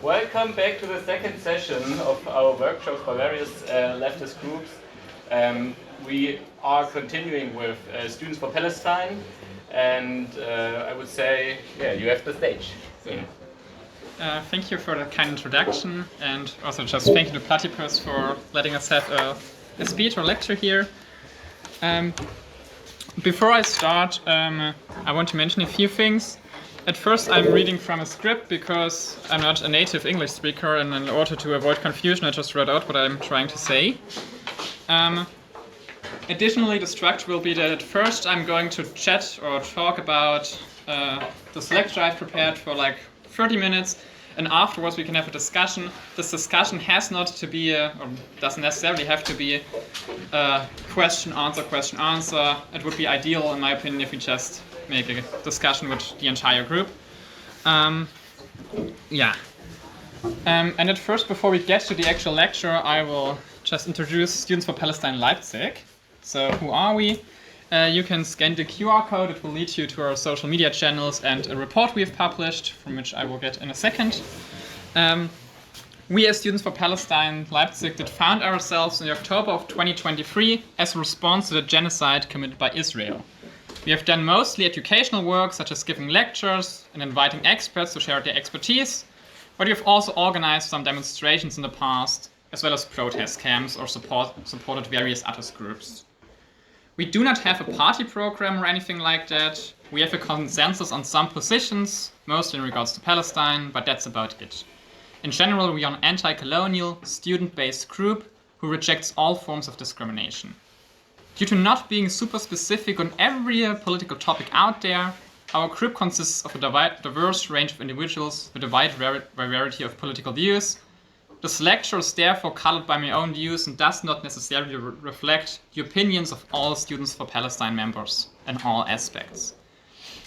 Welcome back to the second session of our workshop for various leftist groups. We are continuing with Students for Palestine, and I would say, yeah, you have the stage. So. Thank you for the kind introduction, and also just thank you to Platypus for letting us have a speech or lecture here. Before I start, I want to mention a few things. At first, I'm reading from a script because I'm not a native English speaker, and in order to avoid confusion, I just read out what I'm trying to say. Additionally, the structure will be that at first I'm going to chat or talk about this lecture I've prepared for like 30 minutes, and afterwards we can have a discussion. This discussion has not to be, or doesn't necessarily have to be, question, answer. It would be ideal, in my opinion, if we just make a discussion with the entire group. And at first, before we get to the actual lecture, I will just introduce Students for Palestine Leipzig. So who are we? You can scan the QR code. It will lead you to our social media channels and a report we have published, from which I will get in a second. We as Students for Palestine Leipzig did found ourselves in October of 2023 as a response to the genocide committed by Israel. We have done mostly educational work, such as giving lectures and inviting experts to share their expertise, but we have also organized some demonstrations in the past, as well as protest camps or supported various other groups. We do not have a party program or anything like that. We have a consensus on some positions, mostly in regards to Palestine, but that's about it. In general, we are an anti-colonial, student-based group who rejects all forms of discrimination. Due to not being super specific on every political topic out there, our group consists of a diverse range of individuals with a wide variety of political views. This lecture is therefore colored by my own views and does not necessarily reflect the opinions of all Students for Palestine members in all aspects.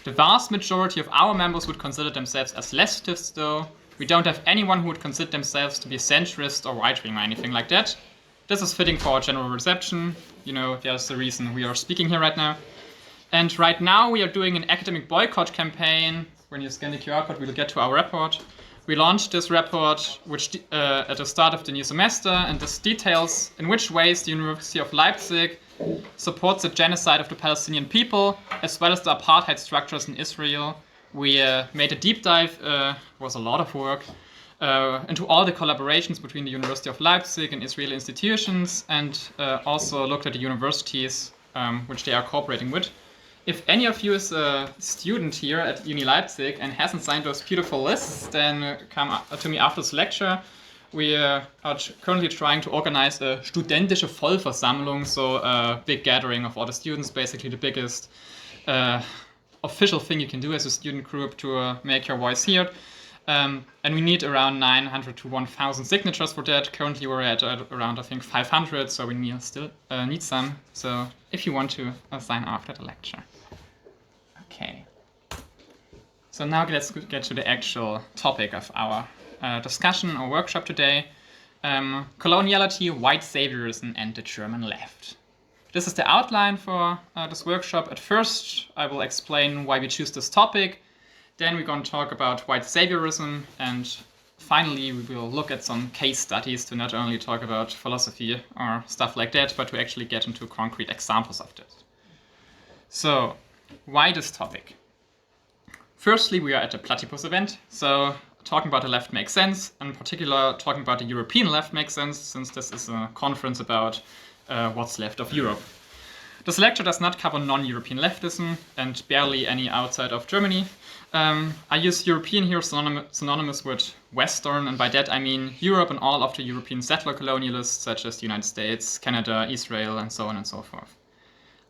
The vast majority of our members would consider themselves as leftists, though. We don't have anyone who would consider themselves to be centrist or right-wing or anything like that. This is fitting for our general reception. You know, there's the reason we are speaking here right now. And right now we are doing an academic boycott campaign. When you scan the QR code, we'll get to our report. We launched this report which at the start of the new semester, and this details in which ways the University of Leipzig supports the genocide of the Palestinian people, as well as the apartheid structures in Israel. We made a deep dive, was a lot of work, into all the collaborations between the University of Leipzig and Israeli institutions, and also looked at the universities which they are cooperating with. If any of you is a student here at Uni Leipzig and hasn't signed those beautiful lists, then come to me after this lecture. We are currently trying to organize a studentische Vollversammlung, so a big gathering of all the students, basically the biggest official thing you can do as a student group to make your voice heard. And we need around 900 to 1,000 signatures for that. Currently we're at around, I think, 500, so we still need some. So if you want to sign after the lecture. Okay. So now let's get to the actual topic of our discussion or workshop today. Coloniality, white Saviourism, and the German left. This is the outline for this workshop. At first, I will explain why we choose this topic. Then we're going to talk about white Saviourism, and finally we will look at some case studies to not only talk about philosophy or stuff like that, but to actually get into concrete examples of this. So, why this topic? Firstly, we are at a Platypus event, so talking about the left makes sense. In particular, talking about the European left makes sense, since this is a conference about what's left of Europe. This lecture does not cover non-European leftism, and barely any outside of Germany. I use European here synonymous with Western, and by that I mean Europe and all of the European settler colonialists, such as the United States, Canada, Israel, and so on and so forth.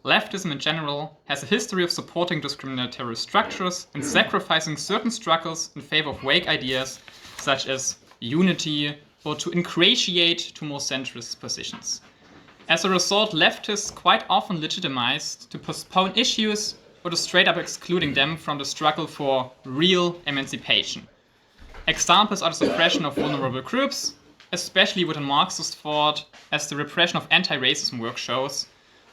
Leftism in general has a history of supporting discriminatory structures and sacrificing certain struggles in favor of vague ideas, such as unity, or to ingratiate to more centrist positions. As a result, leftists quite often legitimized to postpone issues or to straight up excluding them from the struggle for real emancipation. Examples are the suppression of vulnerable groups, especially within Marxist thought, as the repression of anti-racism work shows,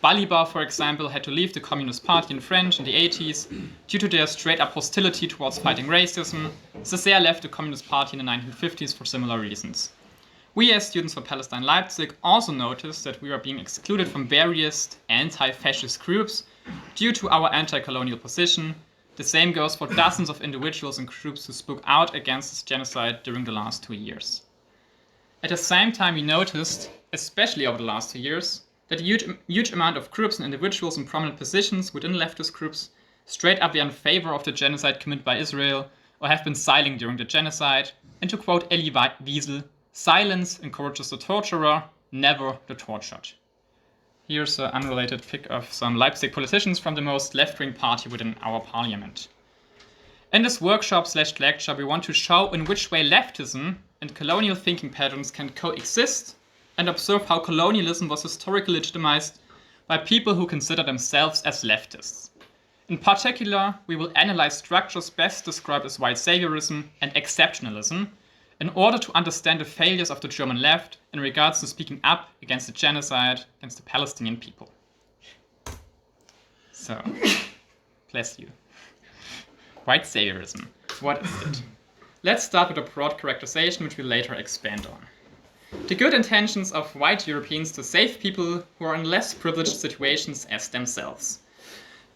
Balibar, for example, had to leave the Communist Party in France in the 80s due to their straight-up hostility towards fighting racism. Césaire left the Communist Party in the 1950s for similar reasons. We as students for Palestine Leipzig also noticed that we were being excluded from various anti-fascist groups due to our anti-colonial position. The same goes for dozens of individuals and groups who spoke out against this genocide during the last 2 years. At the same time, we noticed, especially over the last 2 years, that a huge amount of groups and individuals in prominent positions within leftist groups straight up were in favor of the genocide committed by Israel or have been silent during the genocide, and to quote Elie Wiesel, silence encourages the torturer, never the tortured. Here's an unrelated pic of some Leipzig politicians from the most left-wing party within our parliament. In this workshop/lecture, we want to show in which way leftism and colonial thinking patterns can coexist and observe how colonialism was historically legitimized by people who consider themselves as leftists. In particular, we will analyze structures best described as white Saviourism and exceptionalism in order to understand the failures of the German left in regards to speaking up against the genocide against the Palestinian people. So, bless you. White Saviourism. What is it? Let's start with a broad characterization which we'll later expand on. The good intentions of white Europeans to save people who are in less privileged situations as themselves.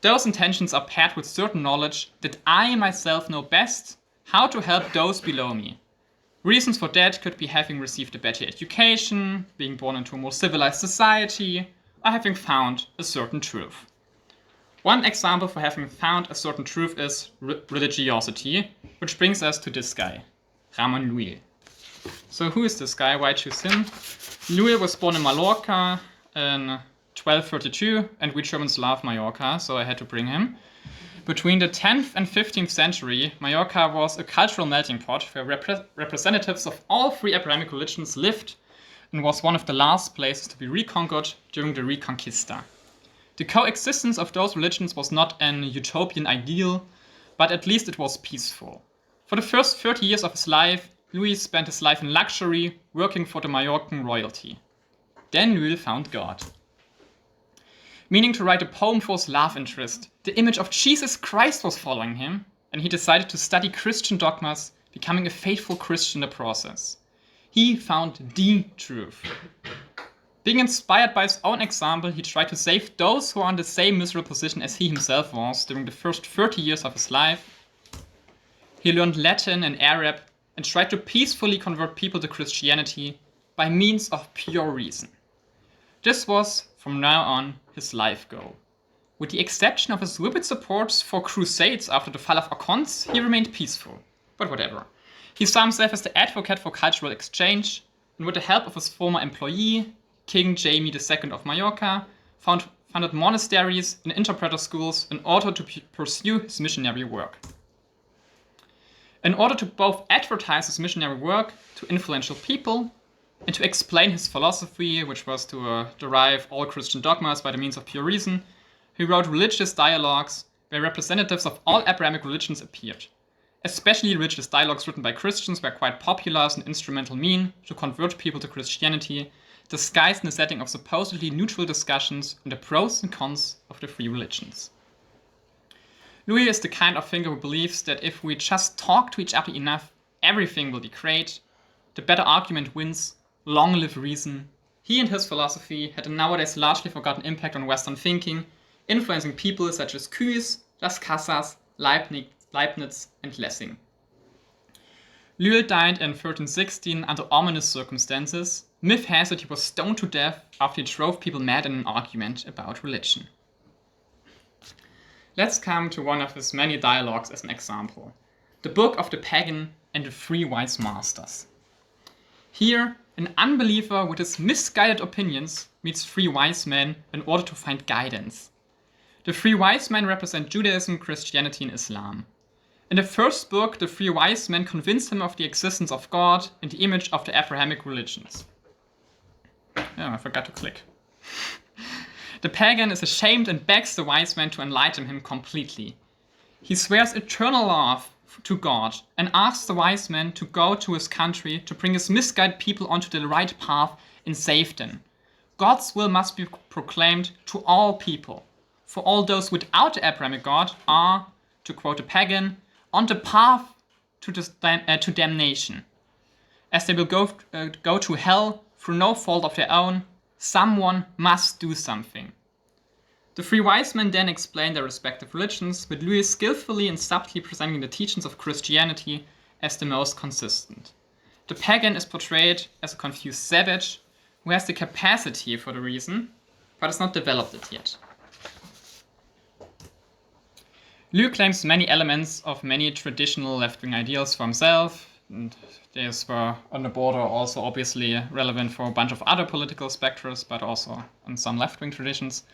Those intentions are paired with certain knowledge that I myself know best how to help those below me. Reasons for that could be having received a better education, being born into a more civilized society, or having found a certain truth. One example for having found a certain truth is religiosity, which brings us to this guy, Ramon Llull. So who is this guy? Why choose him? Llull was born in Mallorca in 1232, and we Germans love Mallorca, so I had to bring him. Between the 10th and 15th century, Mallorca was a cultural melting pot where representatives of all three Abrahamic religions lived and was one of the last places to be reconquered during the Reconquista. The coexistence of those religions was not an utopian ideal, but at least it was peaceful. For the first 30 years of his life, Llull spent his life in luxury, working for the Mallorcan royalty. Then Llull found God. Meaning to write a poem for his love interest, the image of Jesus Christ was following him, and he decided to study Christian dogmas, becoming a faithful Christian in the process. He found the truth. Being inspired by his own example, he tried to save those who are in the same miserable position as he himself was during the first 30 years of his life. He learned Latin and Arab and tried to peacefully convert people to Christianity by means of pure reason. This was, from now on, his life goal. With the exception of his vivid supports for crusades after the fall of Akons, he remained peaceful. But whatever. He saw himself as the advocate for cultural exchange, and with the help of his former employee, King Jaime II of Mallorca, founded monasteries and interpreter schools in order to pursue his missionary work. In order to both advertise his missionary work to influential people and to explain his philosophy, which was to derive all Christian dogmas by the means of pure reason, he wrote religious dialogues where representatives of all Abrahamic religions appeared. Especially religious dialogues written by Christians were quite popular as an instrumental mean to convert people to Christianity, disguised in the setting of supposedly neutral discussions on the pros and cons of the three religions. Llull is the kind of thinker who believes that if we just talk to each other enough, everything will be great, the better argument wins, long live reason. He and his philosophy had a nowadays largely forgotten impact on Western thinking, influencing people such as Cuyes, Las Casas, Leibniz, and Lessing. Llull died in 1316 under ominous circumstances. Myth has it he was stoned to death after he drove people mad in an argument about religion. Let's come to one of his many dialogues as an example. The Book of the Pagan and the Three Wise Masters. Here, an unbeliever with his misguided opinions meets three wise men in order to find guidance. The three wise men represent Judaism, Christianity, and Islam. In the first book, the three wise men convince him of the existence of God and the image of the Abrahamic religions. Oh, I forgot to click. The pagan is ashamed and begs the wise man to enlighten him completely. He swears eternal love to God and asks the wise man to go to his country to bring his misguided people onto the right path and save them. God's will must be proclaimed to all people, for all those without the Abrahamic God are, to quote a pagan, on the path to damnation. As they will go to hell through no fault of their own, someone must do something. The three wise men then explain their respective religions, with Lewis skillfully and subtly presenting the teachings of Christianity as the most consistent. The pagan is portrayed as a confused savage who has the capacity for the reason, but has not developed it yet. Lewis claims many elements of many traditional left-wing ideals for himself, and these were on the border also obviously relevant for a bunch of other political spectres, but also in some left-wing traditions.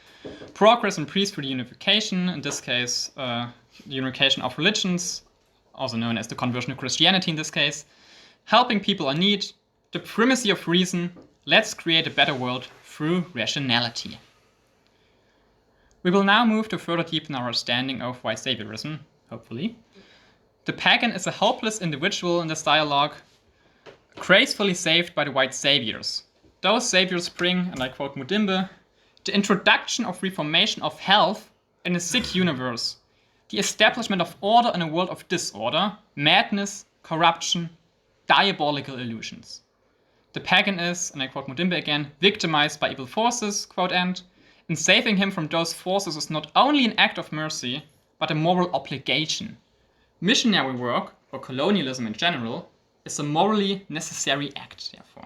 Progress and priesthood unification, in this case the unification of religions, also known as the conversion to Christianity in this case, helping people in need, the primacy of reason, let's create a better world through rationality. We will now move to further deepen our understanding of white Saviourism, hopefully. The pagan is a helpless individual in this dialogue, gracefully saved by the white saviors. Those saviors bring, and I quote Mudimbe, the introduction of reformation of health in a sick universe, the establishment of order in a world of disorder, madness, corruption, diabolical illusions. The pagan is, and I quote Mudimbe again, victimized by evil forces, quote end, and saving him from those forces is not only an act of mercy, but a moral obligation. Missionary work, or colonialism in general, is a morally necessary act, therefore.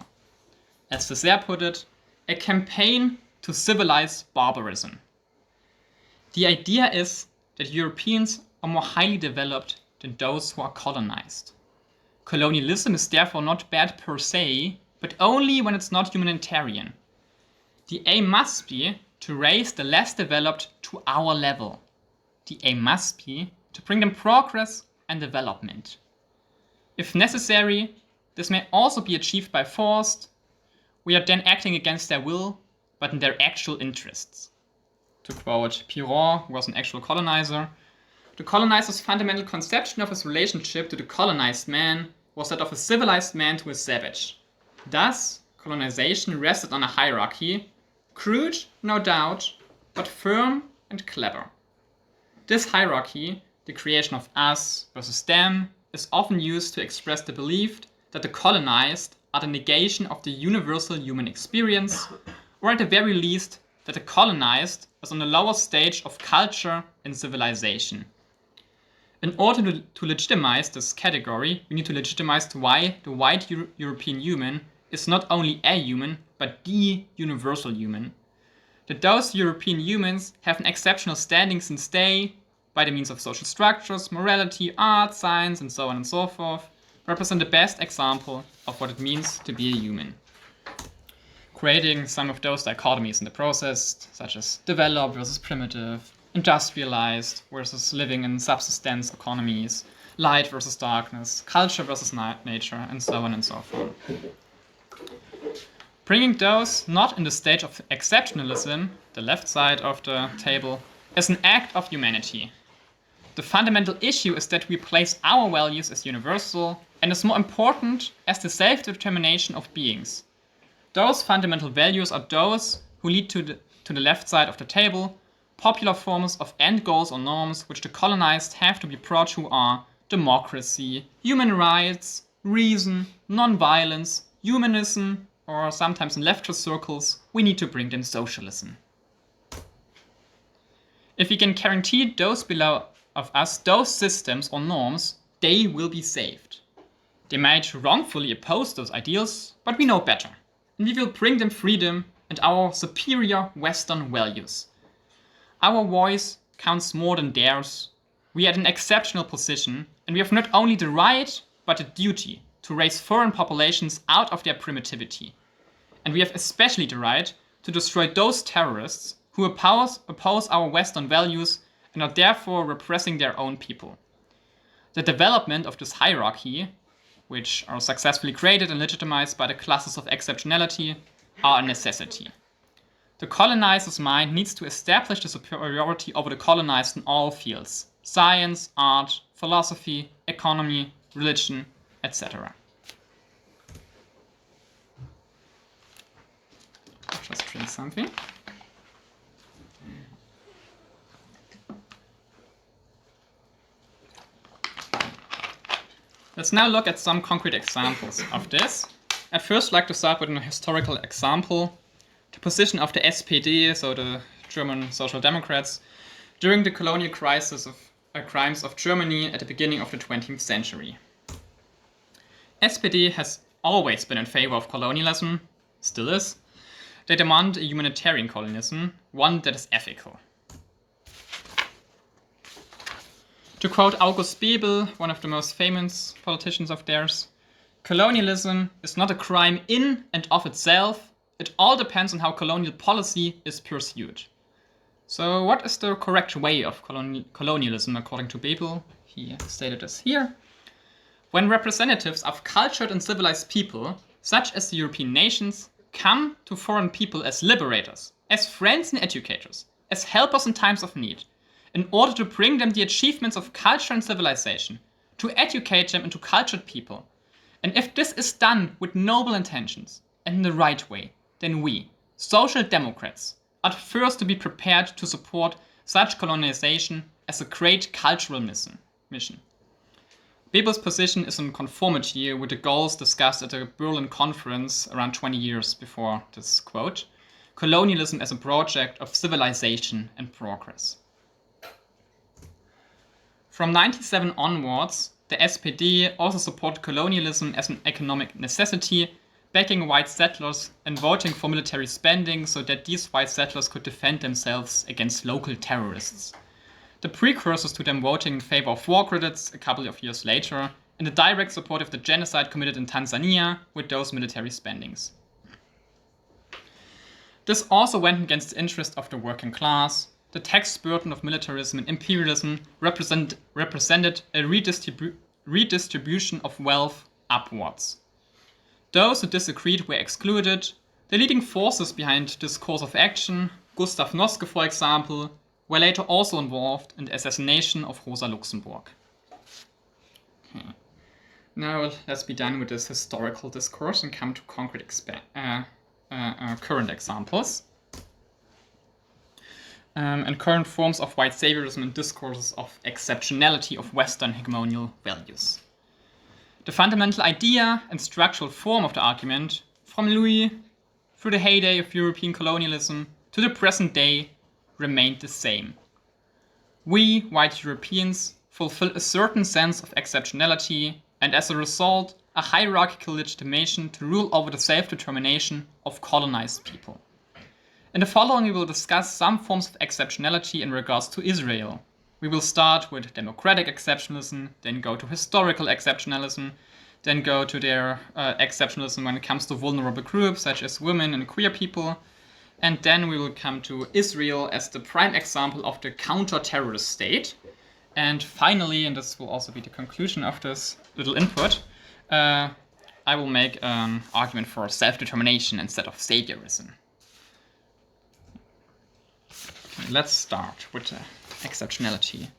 As Césaire put it, a campaign to civilize barbarism. The idea is that Europeans are more highly developed than those who are colonized. Colonialism is therefore not bad per se, but only when it's not humanitarian. The aim must be to raise the less developed to our level. The aim must be to bring them progress and development. If necessary, this may also be achieved by force. We are then acting against their will, but in their actual interests. To quote Puar, who was an actual colonizer, the colonizer's fundamental conception of his relationship to the colonized man was that of a civilized man to a savage. Thus, colonization rested on a hierarchy, crude, no doubt, but firm and clever. This hierarchy, the creation of us versus them, is often used to express the belief that the colonized are the negation of the universal human experience, or at the very least, that the colonized is on a lower stage of culture and civilization. In order to legitimize this category, we need to legitimize why the white European human is not only a human, but the universal human. That those European humans have an exceptional standing since they, by the means of social structures, morality, art, science, and so on and so forth, represent the best example of what it means to be a human. Creating some of those dichotomies in the process, such as developed versus primitive, industrialized versus living in subsistence economies, light versus darkness, culture versus nature, and so on and so forth. Bringing those not in the stage of exceptionalism, the left side of the table, is an act of humanity. The fundamental issue is that we place our values as universal and as more important as the self-determination of beings. Those fundamental values are those who lead to the left side of the table, popular forms of end goals or norms which the colonized have to be brought to are democracy, human rights, reason, non-violence, humanism, or sometimes in leftist circles, we need to bring them socialism. If we can guarantee those below of us those systems or norms, they will be saved. They might wrongfully oppose those ideals, but we know better, and we will bring them freedom and our superior Western values. Our voice counts more than theirs. We are in an exceptional position, and we have not only the right, but the duty to raise foreign populations out of their primitivity. And we have especially the right to destroy those terrorists who oppose our Western values and are therefore repressing their own people. The development of this hierarchy, which are successfully created and legitimized by the classes of exceptionality, are a necessity. The colonizer's mind needs to establish the superiority over the colonized in all fields: science, art, philosophy, economy, religion, etc. Just drink see something. Let's now look at some concrete examples of this. I'd first like to start with a historical example. The position of the SPD, so the German Social Democrats, during the colonial crimes of Germany at the beginning of the 20th century. SPD has always been in favor of colonialism, still is. They demand a humanitarian colonialism, one that is ethical. To quote August Bebel, one of the most famous politicians of theirs, colonialism is not a crime in and of itself. It all depends on how colonial policy is pursued. So what is the correct way of colonialism according to Bebel? He stated this here. When representatives of cultured and civilized people, such as the European nations, come to foreign people as liberators, as friends and educators, as helpers in times of need, in order to bring them the achievements of culture and civilization, to educate them into cultured people. And if this is done with noble intentions and in the right way, then we, social democrats, are first to be prepared to support such colonization as a great cultural mission. Bebel's position is in conformity with the goals discussed at the Berlin Conference around 20 years before this quote, colonialism as a project of civilization and progress. From 1997 onwards, the SPD also supported colonialism as an economic necessity, backing white settlers and voting for military spending so that these white settlers could defend themselves against local terrorists. The precursors to them voting in favor of war credits a couple of years later, and the direct support of the genocide committed in Tanzania with those military spendings. This also went against the interest of the working class. The tax burden of militarism and imperialism represented a redistribution of wealth upwards. Those who disagreed were excluded. The leading forces behind this course of action, Gustav Noske for example, were later also involved in the assassination of Rosa Luxemburg. Okay. Now let's be done with this historical discourse and come to concrete current examples. And current forms of white saviorism and discourses of exceptionality of Western hegemonial values. The fundamental idea and structural form of the argument, from Louis through the heyday of European colonialism to the present day, remained the same. We, white Europeans, fulfill a certain sense of exceptionality and as a result, a hierarchical legitimation to rule over the self-determination of colonized people. In the following, we will discuss some forms of exceptionality in regards to Israel. We will start with democratic exceptionalism, then go to historical exceptionalism, then go to their exceptionalism when it comes to vulnerable groups such as women and queer people, and then we will come to Israel as the prime example of the counter-terrorist state. And finally, and this will also be the conclusion of this little input, I will make an argument for self-determination instead of Saviourism. Let's start with exceptionality.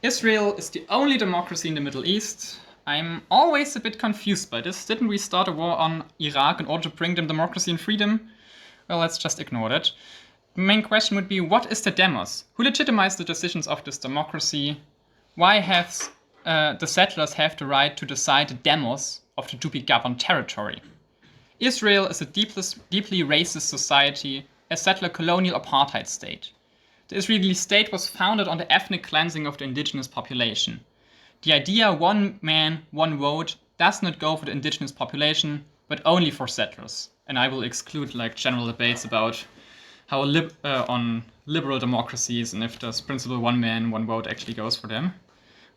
Israel is the only democracy in the Middle East. I'm always a bit confused by this. Didn't we start a war on Iraq in order to bring them democracy and freedom? Well, let's just ignore that. The main question would be, what is the demos? Who legitimized the decisions of this democracy? Why have the settlers have the right to decide the demos of the to-be-governed territory? Israel is a deeply racist society, a settler colonial apartheid state. The Israeli state was founded on the ethnic cleansing of the indigenous population. The idea one man, one vote does not go for the indigenous population, but only for settlers. And I will exclude general debates about how on liberal democracies and if this principle one man, one vote actually goes for them,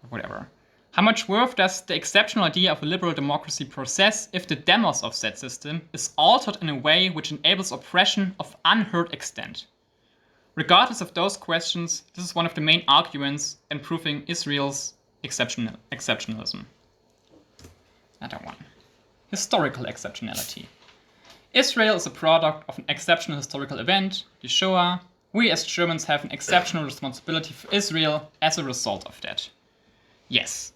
or whatever. How much worth does the exceptional idea of a liberal democracy possess if the demos of that system is altered in a way which enables oppression of unheard extent? Regardless of those questions, this is one of the main arguments in proving Israel's exceptionalism. Another one. Historical exceptionality. Israel is a product of an exceptional historical event, the Shoah. We as Germans have an exceptional responsibility for Israel as a result of that. Yes,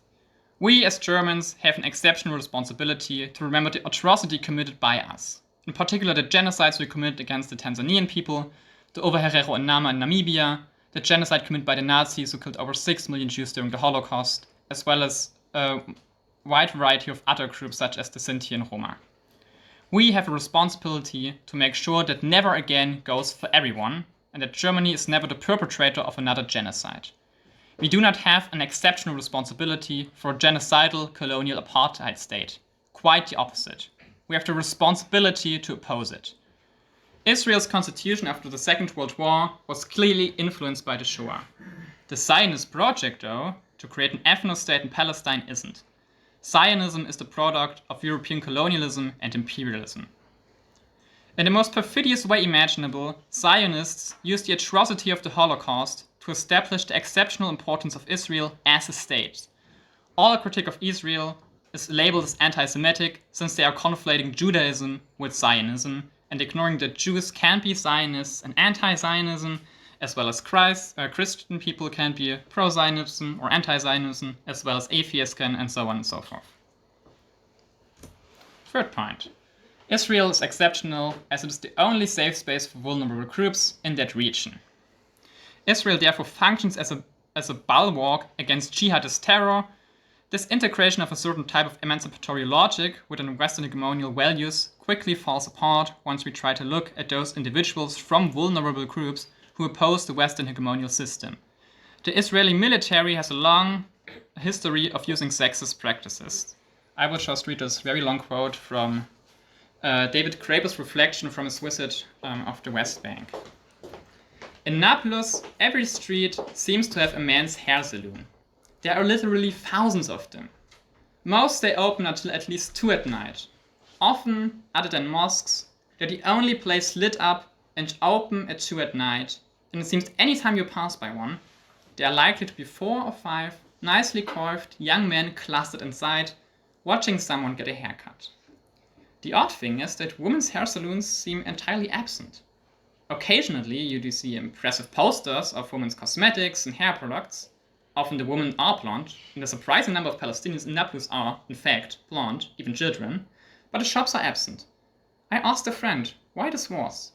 we as Germans have an exceptional responsibility to remember the atrocity committed by us. in particular the genocides we committed against the Tanzanian people, the Ovaherero and Nama in Namibia, the genocide committed by the Nazis who killed over 6 million Jews during the Holocaust, as well as a wide variety of other groups such as the Sinti and Roma. We have a responsibility to make sure that never again goes for everyone, and that Germany is never the perpetrator of another genocide. We do not have an exceptional responsibility for a genocidal colonial apartheid state. Quite the opposite. We have the responsibility to oppose it. Israel's constitution after the Second World War was clearly influenced by the Shoah. The Zionist project, though, to create an ethno-state in Palestine isn't. Zionism is the product of European colonialism and imperialism. In the most perfidious way imaginable, Zionists used the atrocity of the Holocaust to establish the exceptional importance of Israel as a state. All critique of Israel is labeled as anti-Semitic since they are conflating Judaism with Zionism and ignoring that Jews can be Zionists and anti-Zionism, as well as Christian people can be pro-Zionism or anti-Zionism, as well as atheists can, and so on and so forth. Third point. Israel is exceptional as it is the only safe space for vulnerable groups in that region. Israel therefore functions as a bulwark against jihadist terror. This integration of a certain type of emancipatory logic within Western hegemonial values quickly falls apart once we try to look at those individuals from vulnerable groups who oppose the Western hegemonial system. The Israeli military has a long history of using sexist practices. I will just read this very long quote from David Graeber's reflection from his visit of the West Bank. In Nablus, every street seems to have a men's hair salon. There are literally thousands of them. Most stay open until at least 2 at night. Often, other than mosques, they're the only place lit up and open at 2 at night, and it seems anytime you pass by one, there are likely to be 4 or 5 nicely coiffed young men clustered inside, watching someone get a haircut. The odd thing is that women's hair salons seem entirely absent. Occasionally, you do see impressive posters of women's cosmetics and hair products. Often the women are blonde, and a surprising number of Palestinians in Nablus are, in fact, blonde, even children, but the shops are absent. I asked a friend why this was.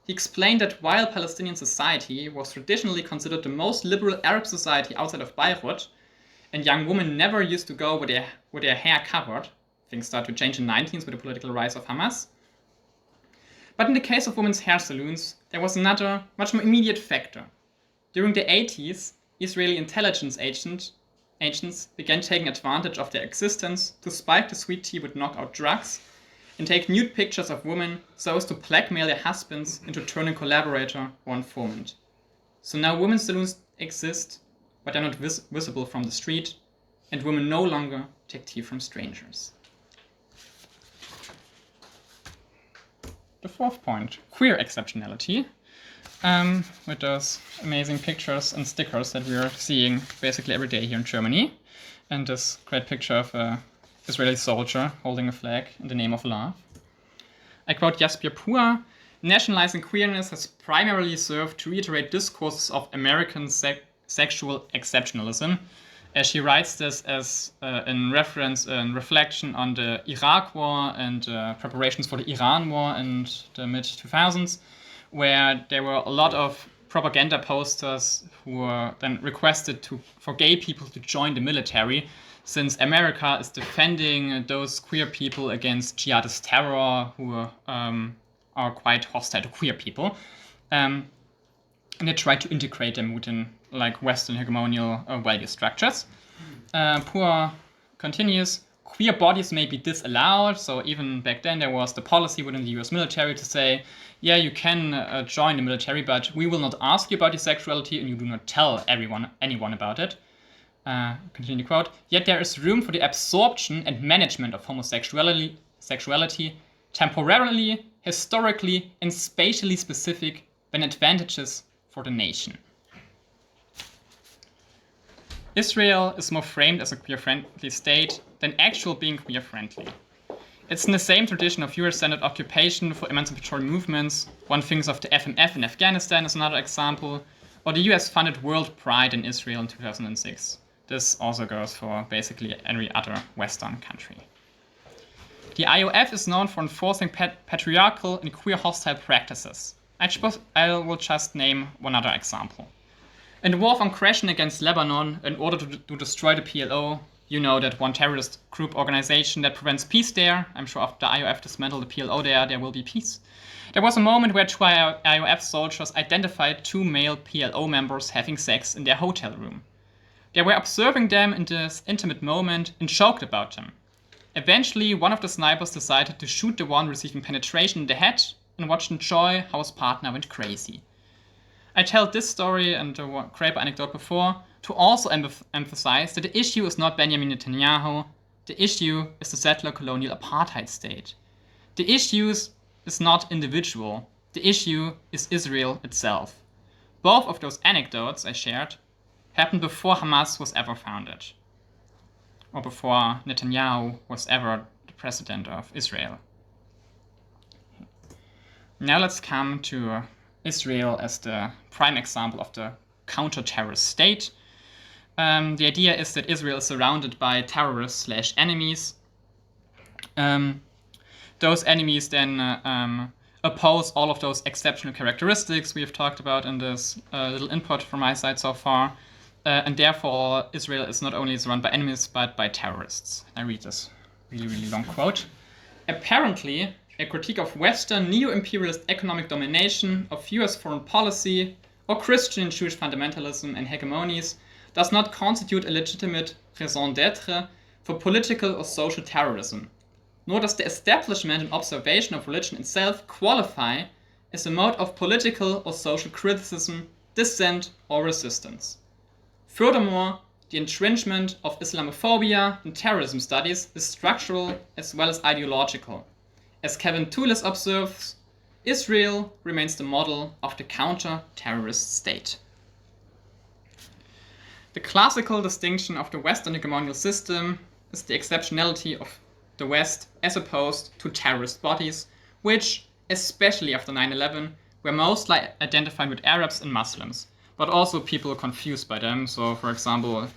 He explained that while Palestinian society was traditionally considered the most liberal Arab society outside of Beirut, and young women never used to go with their hair covered, things started to change in the 19th with the political rise of Hamas. But in the case of women's hair salons, there was another, much more immediate factor. During the 80s, Israeli intelligence agents began taking advantage of their existence to spike the sweet tea with knockout drugs and take nude pictures of women so as to blackmail their husbands into turning collaborator or informant. So now women's saloons exist, but they're not visible from the street, and women no longer take tea from strangers. The fourth point, queer exceptionality, with those amazing pictures and stickers that we are seeing basically every day here in Germany, and this great picture of an Israeli soldier holding a flag in the name of love. I quote Jasbir Puar, "Nationalizing queerness has primarily served to reiterate discourses of American sexual exceptionalism," as she writes this as in reference and reflection on the Iraq War and preparations for the Iran War in the mid-2000s, where there were a lot of propaganda posters who were then requested for gay people to join the military, since America is defending those queer people against jihadist terror who are quite hostile to queer people. And they try to integrate them within like Western hegemonial value structures. Puar continues, "Queer bodies may be disallowed," so even back then there was the policy within the US military to say, yeah, you can join the military, but we will not ask you about your sexuality and you do not tell anyone about it. Continue quote, "Yet there is room for the absorption and management of homosexuality temporarily, historically, and spatially specific when advantageous for the nation." Israel is more framed as a queer-friendly state than actual being queer-friendly. It's in the same tradition of US-centered occupation for emancipatory movements. One thinks of the FMF in Afghanistan as another example, or the US-funded World Pride in Israel in 2006. This also goes for basically every other Western country. The IOF is known for enforcing patriarchal and queer hostile practices. I will just name one other example. In the war of aggression against Lebanon, in order to destroy the PLO, you know that one terrorist group organization that prevents peace there, I'm sure if the IOF dismantle the PLO there will be peace. There was a moment where 2 IOF soldiers identified 2 male PLO members having sex in their hotel room. They were observing them in this intimate moment and joked about them. Eventually, one of the snipers decided to shoot the one receiving penetration in the head and watched in joy how his partner went crazy. I told this story and the Kraper anecdote before to also emphasize that the issue is not Benjamin Netanyahu, the issue is the settler colonial apartheid state. The issue is not individual, the issue is Israel itself. Both of those anecdotes I shared happened before Hamas was ever founded, or before Netanyahu was ever the president of Israel. Now let's come to Israel as the prime example of the counter-terrorist state. The idea is that Israel is surrounded by terrorists/enemies. Those enemies then oppose all of those exceptional characteristics we have talked about in this little input from my side so far. And therefore, Israel is not only surrounded by enemies, but by terrorists. I read this really long quote. Apparently, a critique of Western neo-imperialist economic domination, of US foreign policy, or Christian and Jewish fundamentalism and hegemonies does not constitute a legitimate raison d'etre for political or social terrorism, nor does the establishment and observation of religion itself qualify as a mode of political or social criticism, dissent, or resistance. Furthermore, the entrenchment of Islamophobia in terrorism studies is structural as well as ideological. As Kevin Toulis observes, Israel remains the model of the counter-terrorist state. The classical distinction of the Western hegemonial system is the exceptionality of the West as opposed to terrorist bodies, which, especially after 9/11, were mostly identified with Arabs and Muslims, but also people confused by them. So, for example,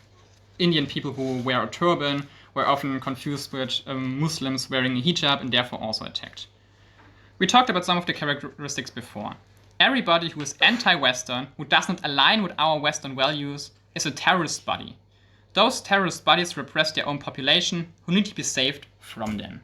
Indian people who wear a turban were often confused with Muslims wearing a hijab and therefore also attacked. We talked about some of the characteristics before. Everybody who is anti-Western, who does not align with our Western values, is a terrorist body. Those terrorist bodies repress their own population who need to be saved from them.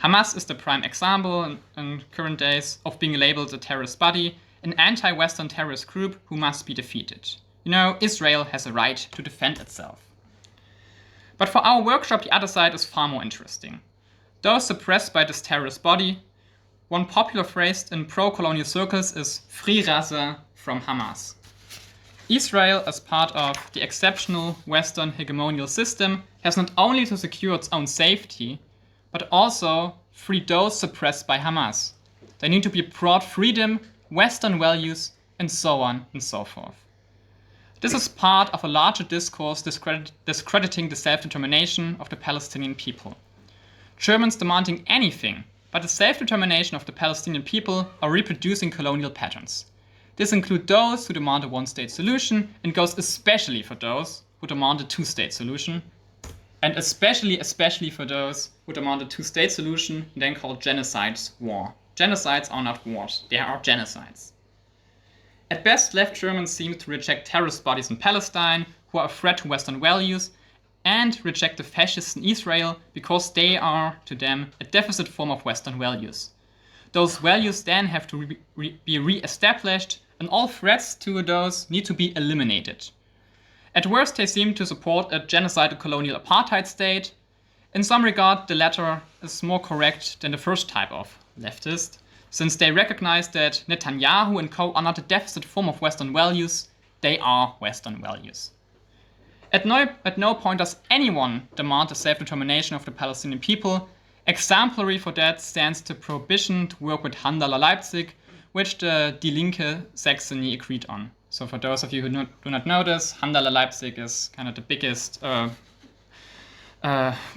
Hamas is the prime example in current days of being labeled a terrorist body, an anti-Western terrorist group who must be defeated. You know, Israel has a right to defend itself. But for our workshop, the other side is far more interesting. Those suppressed by this terrorist body, one popular phrase in pro-colonial circles is Free Gaza from Hamas. Israel, as part of the exceptional Western hegemonial system, has not only to secure its own safety, but also free those suppressed by Hamas. They need to be brought freedom, Western values, and so on and so forth. This is part of a larger discourse discrediting the self-determination of the Palestinian people. Germans demanding anything but the self-determination of the Palestinian people are reproducing colonial patterns. This includes those who demand a one-state solution and goes especially for those who demand a two-state solution, and especially for those who demand a two-state solution, then called genocides war. Genocides are not wars, they are genocides. At best, left Germans seem to reject terrorist bodies in Palestine who are a threat to Western values and reject the fascists in Israel because they are, to them, a deficit form of Western values. Those values then have to be re-established, and all threats to those need to be eliminated. At worst, they seem to support a genocidal colonial apartheid state. In some regard, the latter is more correct than the first type of leftist, since they recognize that Netanyahu and co. are not a deficit form of Western values, they are Western values. At no point does anyone demand the self-determination of the Palestinian people. Exemplary for that stands the prohibition to work with Handala Leipzig, which the Die Linke Saxony agreed on. So for those of you who do not know this, Handala Leipzig is kind of the biggest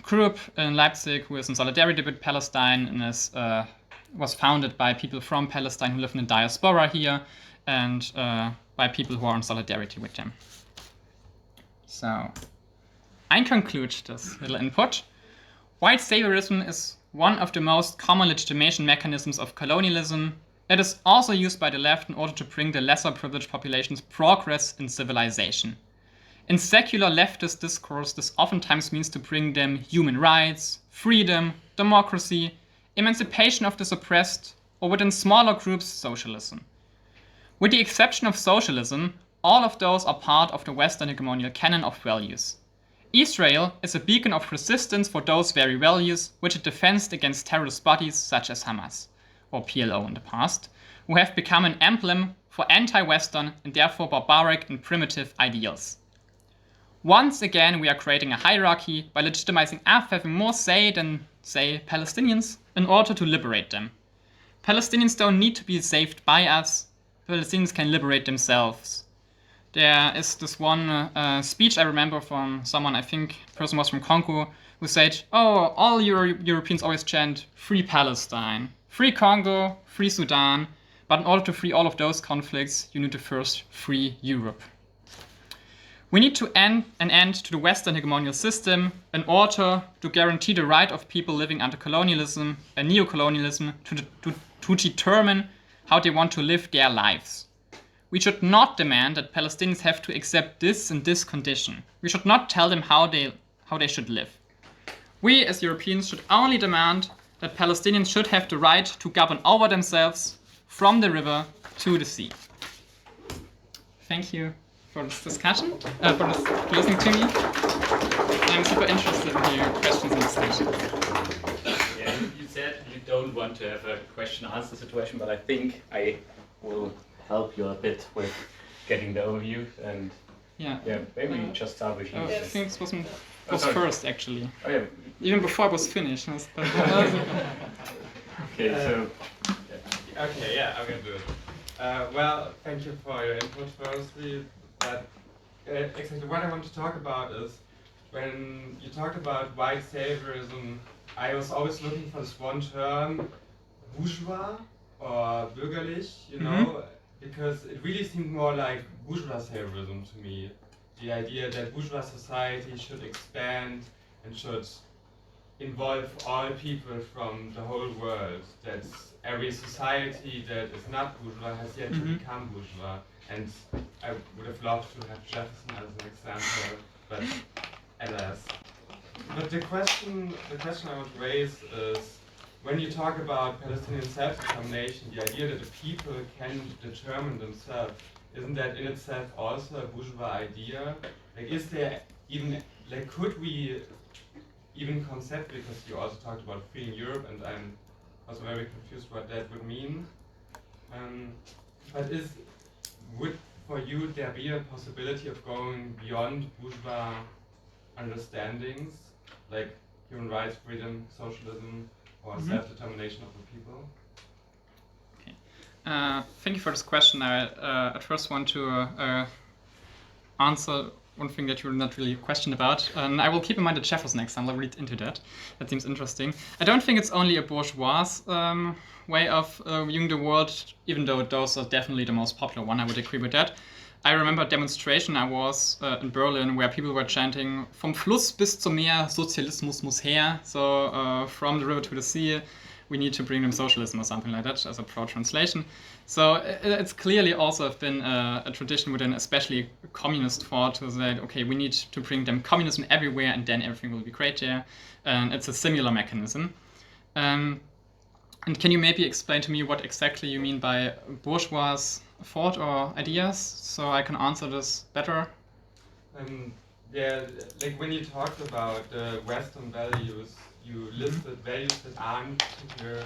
group in Leipzig who is in solidarity with Palestine and was founded by people from Palestine who live in the diaspora here and by people who are in solidarity with them. So, I conclude this little input White Saviourism is one of the most common legitimation mechanisms of colonialism. It is also used by the left in order to bring the lesser privileged populations progress in civilization. In secular leftist discourse, this oftentimes means to bring them human rights, freedom, democracy, emancipation of the suppressed, or within smaller groups, socialism. With the exception of socialism, all of those are part of the Western hegemonial canon of values. Israel is a beacon of resistance for those very values, which it defends against terrorist bodies such as Hamas, or PLO in the past, who have become an emblem for anti-Western and therefore barbaric and primitive ideals. Once again, we are creating a hierarchy by legitimizing us having more say than, say, Palestinians in order to liberate them. Palestinians don't need to be saved by us. Palestinians can liberate themselves. There is this one speech I remember from someone, I think the person was from Congo, who said, oh, all Europeans always chant, free Palestine, free Congo, free Sudan, but in order to free all of those conflicts, you need to first free Europe. We need to end an end to the Western hegemonial system in order to guarantee the right of people living under colonialism and neocolonialism to determine how they want to live their lives. We should not demand that Palestinians have to accept this and this condition. We should not tell them how they should live. We as Europeans should only demand that Palestinians should have the right to govern over themselves from the river to the sea. Thank you for this discussion, for listening to me. I'm super interested in your questions and discussion. Yeah, you said you don't want to have a question-answer situation, but I think I will help you a bit with getting the overview, and maybe you just start with you. I think this was first actually. Oh, yeah. Even before it was finished. Okay, so. Okay, yeah, I'm gonna do it. Well, thank you for your input firstly. But exactly what I want to talk about is when you talk about white saviorism, I was always looking for this one term, bourgeois or bürgerlich, you know, because it really seemed more like bourgeois saviorism to me. The idea that bourgeois society should expand and should involve all people from the whole world, that every society that is not bourgeois has yet to become bourgeois. And I would have loved to have Jefferson as an example, but alas. But the question I want to raise is, when you talk about Palestinian self-determination, the idea that the people can determine themselves, isn't that in itself also a bourgeois idea? Like, is there even, like, could we even concept, because you also talked about freeing Europe, and I'm also very confused what that would mean. But would for you there be a possibility of going beyond bourgeois understandings, like human rights, freedom, socialism, or self-determination of the people? Okay. Thank you for this question. I at first want to answer one thing that you were not really questioned about. And I will keep in mind the Jefferson example. I'll read into that. That seems interesting. I don't think it's only a bourgeois way of viewing the world, even though those are definitely the most popular one. I would agree with that. I remember a demonstration I was in Berlin where people were chanting "Vom Fluss bis zum Meer, Sozialismus muss her." So from the river to the sea, we need to bring them socialism or something like that as a pro translation. So it's clearly also been a tradition within especially communist thought to say, okay, we need to bring them communism everywhere and then everything will be great there. And it's a similar mechanism. And can you maybe explain to me what exactly you mean by bourgeois thought or ideas, so I can answer this better? Yeah, like when you talked about the Western values, you listed values that aren't particular,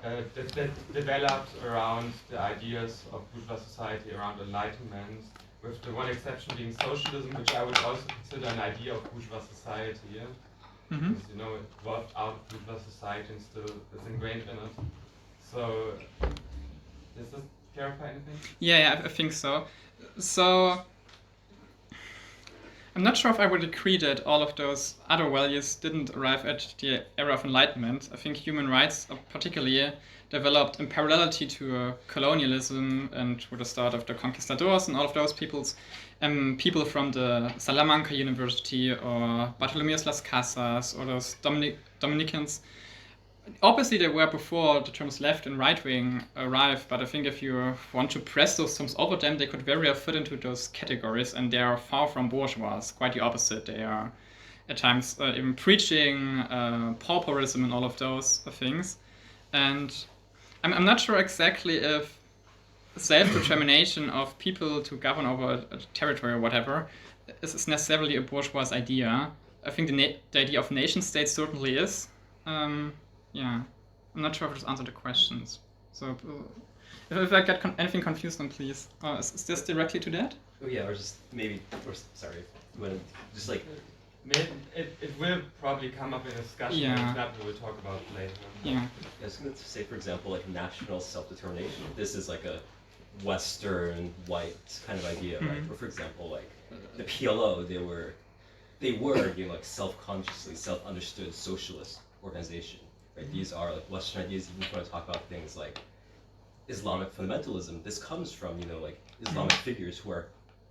that developed around the ideas of bourgeois society, around enlightenment, with the one exception being socialism, which I would also consider an idea of bourgeois society. Yeah? Because, you know, it evolved out of bourgeois society and still is ingrained in it. So, does this clarify anything? Yeah, I think so. So, I'm not sure if I would agree that all of those other values didn't arrive at the era of Enlightenment. I think human rights particularly developed in parallelity to colonialism and with the start of the conquistadors and all of those peoples. People from the Salamanca University or Bartolomeus Las Casas or those Dominicans. Obviously, they were before the terms left and right wing arrived, but I think if you want to press those terms over them, they could very well fit into those categories, and they are far from bourgeois. Quite the opposite. They are at times even preaching pauperism and all of those things. And I'm not sure exactly if self-determination of people to govern over a territory or whatever is necessarily a bourgeois idea. I think the idea of nation states certainly is. Yeah, I'm not sure if this answered the questions. So if I get anything confused, then please. Is this directly to that? Oh yeah, or just maybe, sorry, just like... It will probably come up in a discussion, Yeah. that we will talk about later. Yeah. I was going to say, for example, like national self-determination. This is like a Western white kind of idea, right? Or for example, like the PLO, they were like self-consciously, self-understood socialist organization, right? These are like Western ideas. Even if you want to talk about things like Islamic fundamentalism, this comes from like Islamic figures who are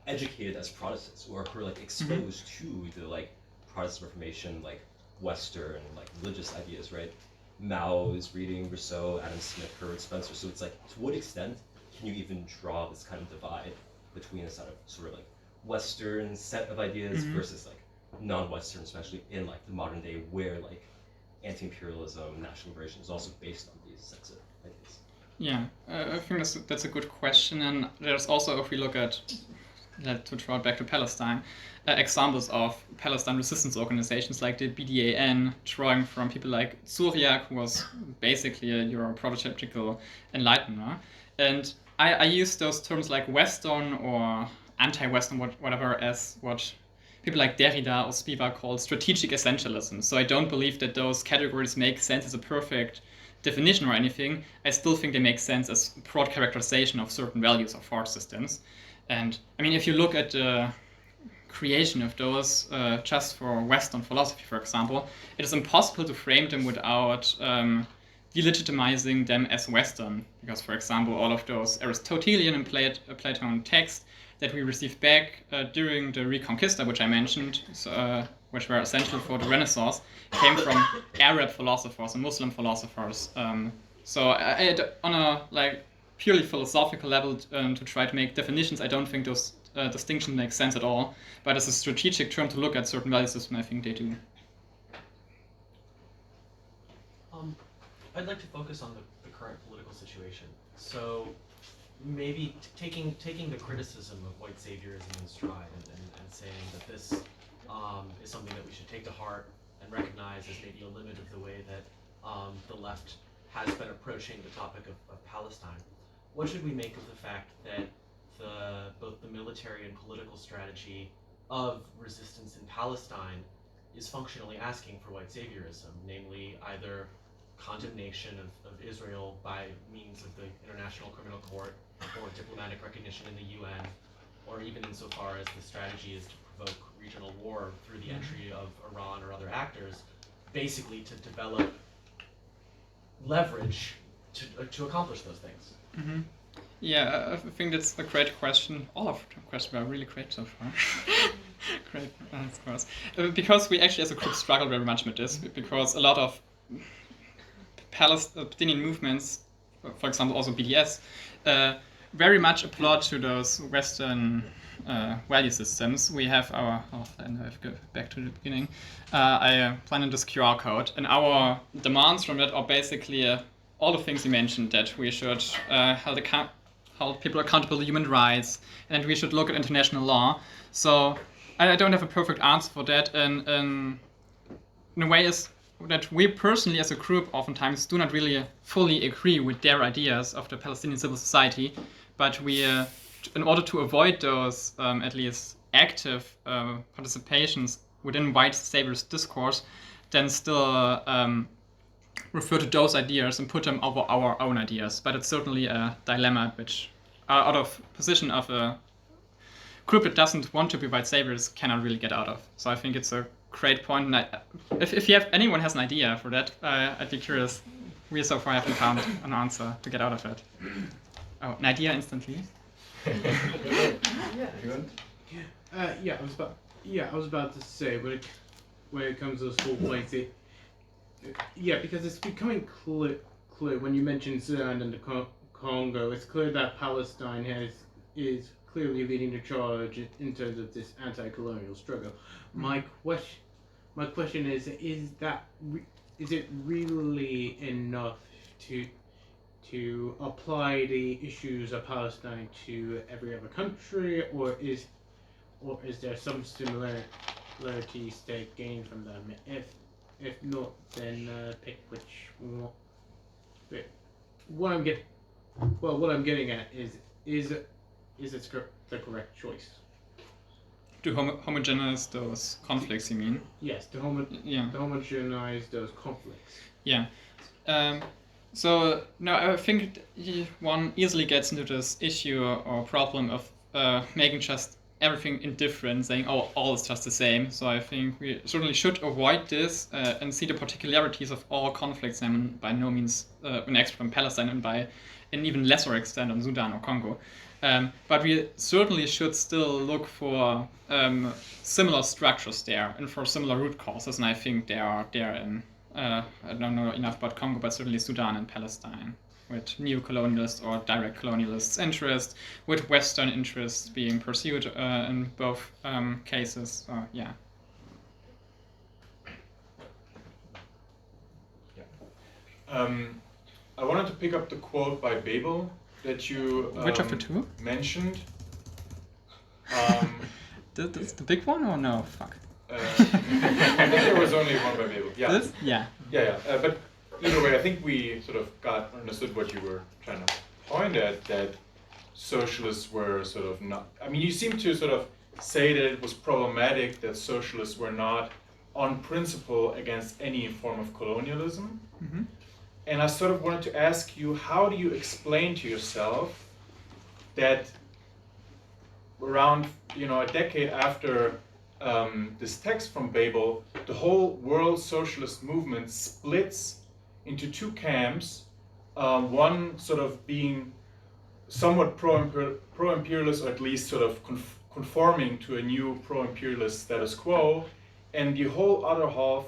educated as Protestants or who are like exposed to the like Protestant Reformation, like Western like religious ideas, right? Mao is reading Rousseau, Adam Smith, Herbert Spencer. So it's like, to what extent can you even draw this kind of divide between a sort of like Western set of ideas versus like non-Western, especially in like the modern day, where like anti-imperialism, national liberation is also based on these sets of ideas? Yeah, I think that's a good question, and there's also, if we look at, to draw it back to Palestine, examples of Palestine resistance organizations like the BDAN, drawing from people like Zuriak, who was basically a Euro prototypical enlightener. And I use those terms like Western or anti-Western, whatever, as what people like Derrida or Spivak call strategic essentialism. So I don't believe that those categories make sense as a perfect definition or anything. I still think they make sense as broad characterization of certain values of thought systems. And I mean, if you look at the creation of those just for Western philosophy, for example, it is impossible to frame them without delegitimizing them as Western. Because, for example, all of those Aristotelian and Platon texts that we received back during the Reconquista, which I mentioned, which were essential for the Renaissance, came from Arab philosophers and Muslim philosophers. So on a like purely philosophical level, to try to make definitions, I don't think those distinctions make sense at all. But as a strategic term to look at certain value systems, I think they do. I'd like to focus on the current political situation. So maybe taking the criticism of white saviorism in stride and saying that this is something that we should take to heart and recognize as maybe a limit of the way that the left has been approaching the topic of Palestine. What should we make of the fact that both the military and political strategy of resistance in Palestine is functionally asking for white saviorism, namely either condemnation of Israel by means of the International Criminal Court or diplomatic recognition in the UN, or even insofar as the strategy is to provoke regional war through the entry of Iran or other actors, basically to develop leverage to accomplish those things? Mm-hmm. Yeah, I think that's a great question. All of the questions were really great so far. Great, of course. Because we actually as a group struggle very much with this, because a lot of Palestinian movements, for example also BDS, very much applaud to those Western value systems. We have our, and I have to go back to the beginning. I planted this QR code, and our demands from it are basically all the things you mentioned, that we should hold people accountable to human rights, and we should look at international law. So I don't have a perfect answer for that, and in a way is that we personally as a group oftentimes do not really fully agree with their ideas of the Palestinian civil society, but we, in order to avoid those at least active participations within white saviorist discourse, then still refer to those ideas and put them over our own ideas. But it's certainly a dilemma which, out of position of a group that doesn't want to be white saviors cannot really get out of. So I think it's a great point. And if anyone has an idea for that, I'd be curious. We so far haven't found an answer to get out of it. Oh, an idea instantly. I was about to say when it comes to this whole place, because it's becoming clear when you mention Sudan and the Congo, it's clear that Palestine is clearly leading the charge in terms of this anti-colonial struggle. My question is it really enough to apply the issues of Palestine to every other country, or is there some similarities to gain from them? If not, then pick which one. What I'm getting at is it the correct choice? To homogenize those conflicts, you mean? Yes, to homogenize those conflicts. Yeah. So now I think one easily gets into this issue or problem of making just everything indifferent, saying, oh, all is just the same. So I think we certainly should avoid this and see the particularities of all conflicts, and by no means an expert from Palestine, and by an even lesser extent on Sudan or Congo. But we certainly should still look for similar structures there and for similar root causes, and I think they are there in, I don't know enough about Congo, but certainly Sudan and Palestine, with neo-colonialist or direct colonialist interest, with Western interests being pursued in both cases. Yeah. I wanted to pick up the quote by Bebel that you Which of the two? mentioned. This the big one or no? Fuck. I think there was only one by Bebel. Yeah. This? Yeah. But either way, I think we sort of understood what you were trying to point at, that socialists were sort of not. I mean, you seem to sort of say that it was problematic that socialists were not on principle against any form of colonialism. Mm-hmm. And I sort of wanted to ask you, how do you explain to yourself that around, a decade after this text from Bebel, the whole world socialist movement splits into two camps, one sort of being somewhat pro-imperialist, or at least sort of conforming to a new pro-imperialist status quo, and the whole other half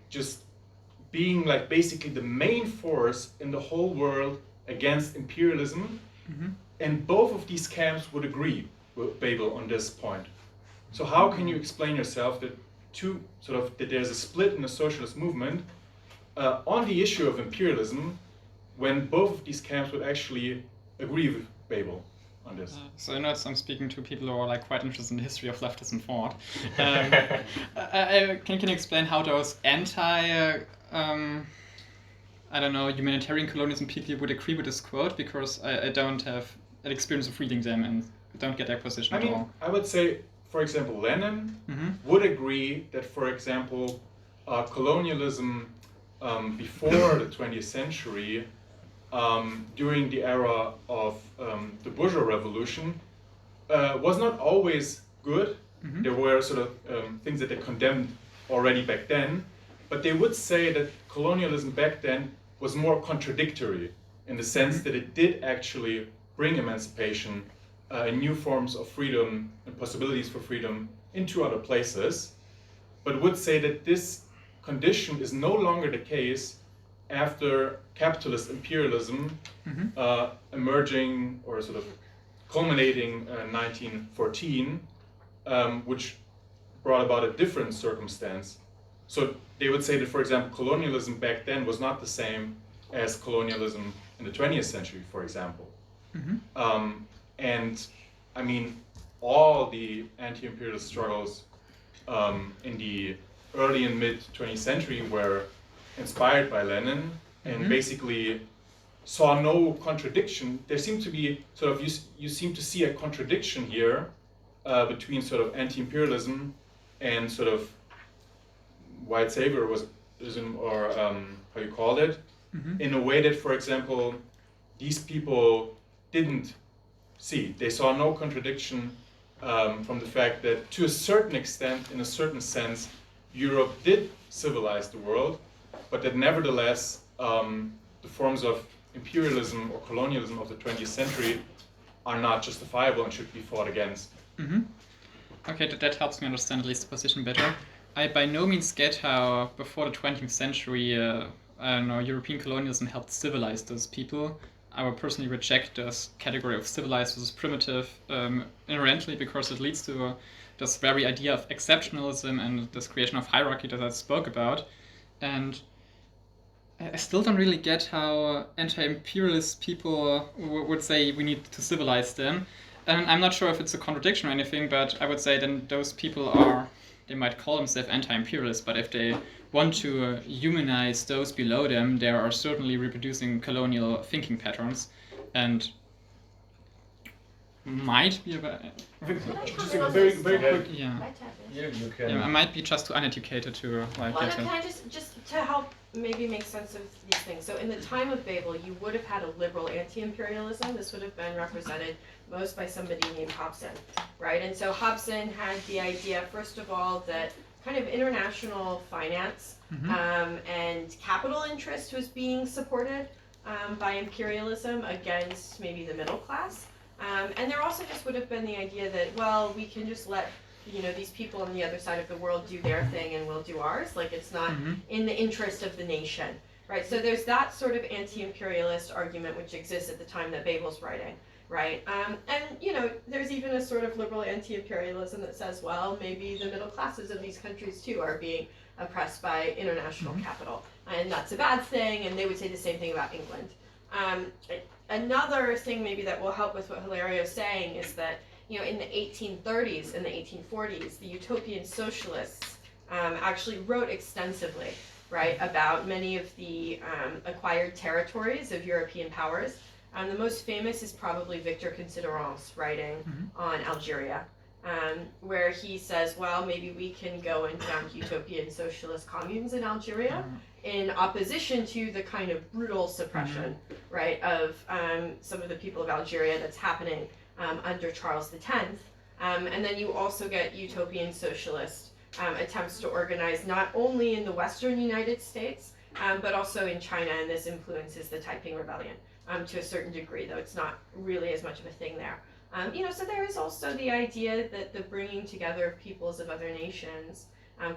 just being like basically the main force in the whole world against imperialism. Mm-hmm. And both of these camps would agree with Bebel on this point. So how can you explain yourself that that there's a split in the socialist movement on the issue of imperialism, when both of these camps would actually agree with Bebel on this? So I'm speaking to people who are like quite interested in the history of leftism thought. Can you explain how those humanitarian colonialism people would agree with this quote? Because I don't have an experience of reading them and don't get their position at all. I would say, for example, Lenin Mm-hmm. would agree that, for example, colonialism before the 20th century, during the era of the bourgeois revolution, was not always good. Mm-hmm. There were sort of things that they condemned already back then, but they would say that colonialism back then was more contradictory, in the sense Mm-hmm. that it did actually bring emancipation and new forms of freedom and possibilities for freedom into other places, but would say that this condition is no longer the case after capitalist imperialism Mm-hmm. emerging or sort of culminating in 1914, which brought about a different circumstance. So they would say that, for example, colonialism back then was not the same as colonialism in the 20th century, for example. Mm-hmm. And I mean, all the anti-imperialist struggles in the early and mid 20th century were inspired by Lenin, and Mm-hmm. basically saw no contradiction. There seemed to be sort of, you seem to see a contradiction here between sort of anti-imperialism and sort of white saviorism, or how you call it, Mm-hmm. in a way that, for example, these people didn't see. They saw no contradiction from the fact that, to a certain extent, in a certain sense, Europe did civilize the world, but that nevertheless the forms of imperialism or colonialism of the 20th century are not justifiable and should be fought against. Mm-hmm. Okay, that helps me understand at least the position better. I by no means get how before the 20th century, I don't know, European colonialism helped civilize those people. I would personally reject this category of civilized versus primitive inherently, because it leads to this very idea of exceptionalism and this creation of hierarchy that I spoke about. And I still don't really get how anti-imperialist people would say we need to civilize them. And I'm not sure if it's a contradiction or anything, but I would say then those people are, they might call themselves anti-imperialist, but if they want to humanize those below them, they are certainly reproducing colonial thinking patterns, and might be Just a very quick. yeah. You can. Yeah, I might be just too uneducated to like Well, get no, it. can I just to help maybe make sense of these things? So in the time of Babel, you would have had a liberal anti-imperialism. This would have been represented most by somebody named Hobson, right? And so Hobson had the idea, first of all, that kind of international finance and capital interest was being supported by imperialism against maybe the middle class. And there also just would have been the idea that, well, we can just let these people on the other side of the world do their thing and we'll do ours. Like, it's not in the interest of the nation, right? So there's that sort of anti-imperialist argument which exists at the time that Babel's writing, right? And there's even a sort of liberal anti-imperialism that says, well, maybe the middle classes of these countries too are being oppressed by international capital, and that's a bad thing, and they would say the same thing about England. Another thing maybe that will help with what Hilario is saying is that in the 1830s and the 1840s, the utopian socialists actually wrote extensively, right, about many of the acquired territories of European powers. The most famous is probably Victor Considerant's writing on Algeria, where he says, well, maybe we can go and found utopian socialist communes in Algeria in opposition to the kind of brutal suppression, right, of some of the people of Algeria that's happening under Charles X. And then you also get utopian socialist attempts to organize not only in the Western United States, but also in China, and this influences the Taiping Rebellion to a certain degree, though it's not really as much of a thing there. So there is also the idea that the bringing together of peoples of other nations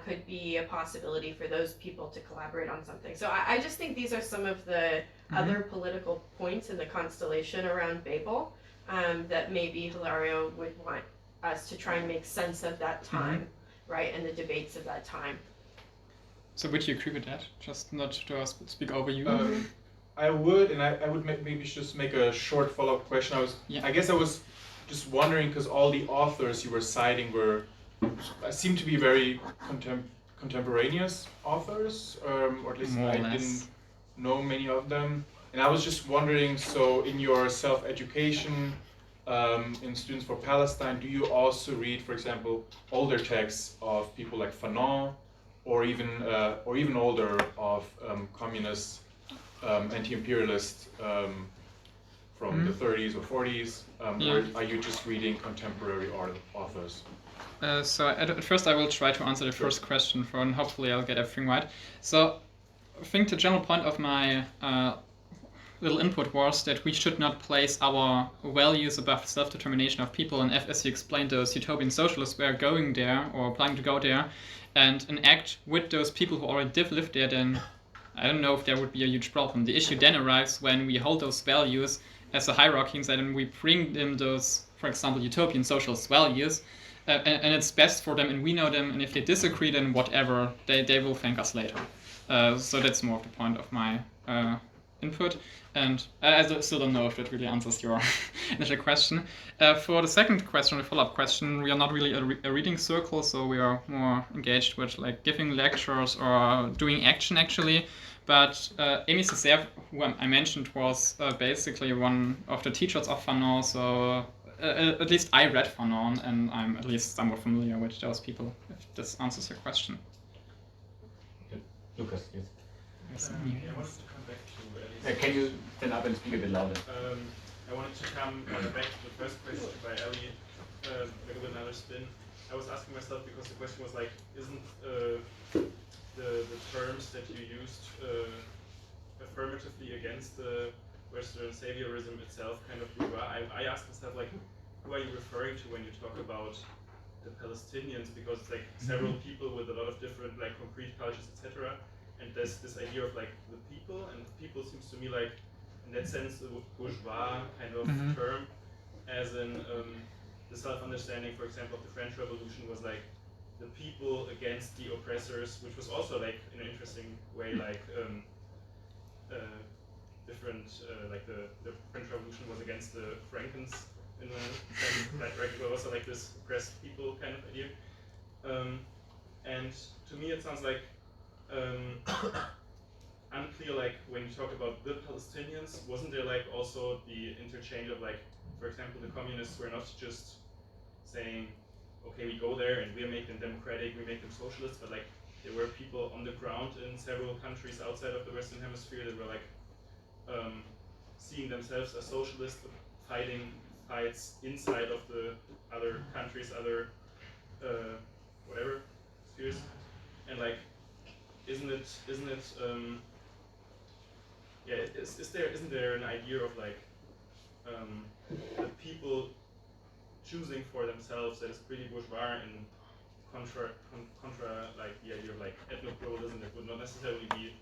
could be a possibility for those people to collaborate on something. So I just think these are some of the other political points in the constellation around Babel that maybe Hilario would want us to try and make sense of that time, right, and the debates of that time. So would you agree with that? Just not to speak over you. I would, and I would maybe just make a short follow-up question. I guess I was just wondering, because all the authors you were citing seem to be very contemporaneous authors, or at least More or I less. didn't know many of them. And I was just wondering, so in your self-education, in Students for Palestine, do you also read, for example, older texts of people like Fanon, or even older of communist, anti-imperialist from the 30s or 40s, or are you just reading contemporary authors? So at first I will try to answer the first question and hopefully I'll get everything right. So I think the general point of my little input was that we should not place our values above self-determination of people, and as you explained, those utopian socialists were going there or planning to go there and enact with those people who already live there, then I don't know if there would be a huge problem. The issue then arrives when we hold those values as a hierarchy and then we bring them those, for example, utopian socialist values, and it's best for them and we know them, and if they disagree, then whatever, they will thank us later. So that's more of the point of my input, and I still don't know if that really answers your initial question. For the second question, the follow-up question, we are not really a reading circle, so we are more engaged with like giving lectures or doing action actually. But Aimé Césaire, who I mentioned, was basically one of the teachers of Fanon, so at least I read Fanon, and I'm at least somewhat familiar with those people, if this answers your question. Lucas, yes. I wanted to come back to Can you stand up and speak a bit louder? I wanted to come back to the first question by Ellie, like with another spin. I was asking myself because the question was like, isn't the terms that you used affirmatively against the Western Saviourism itself kind of bourgeois? I asked myself like, who are you referring to when you talk about the Palestinians? Because it's like several people with a lot of different like concrete cultures, etc. And there's this idea of like the people, and people seems to me like, in that sense, a bourgeois kind of term, as in the self-understanding, for example, of the French Revolution was like the people against the oppressors, which was also like in an interesting way like different, like the French Revolution was against the Frankens in a sense, like it was also like this oppressed people kind of idea. And to me it sounds like unclear, like when you talk about the Palestinians, wasn't there like also the interchange of like, for example, the communists were not just saying, okay, we go there and we make them democratic, we make them socialist, but like there were people on the ground in several countries outside of the Western Hemisphere that were like seeing themselves as socialists, fighting fights inside of the other countries, other whatever spheres, and like, isn't it isn't there an idea of like the people choosing for themselves that is pretty bourgeois in contra like the idea of like ethno-pluralism that would not necessarily be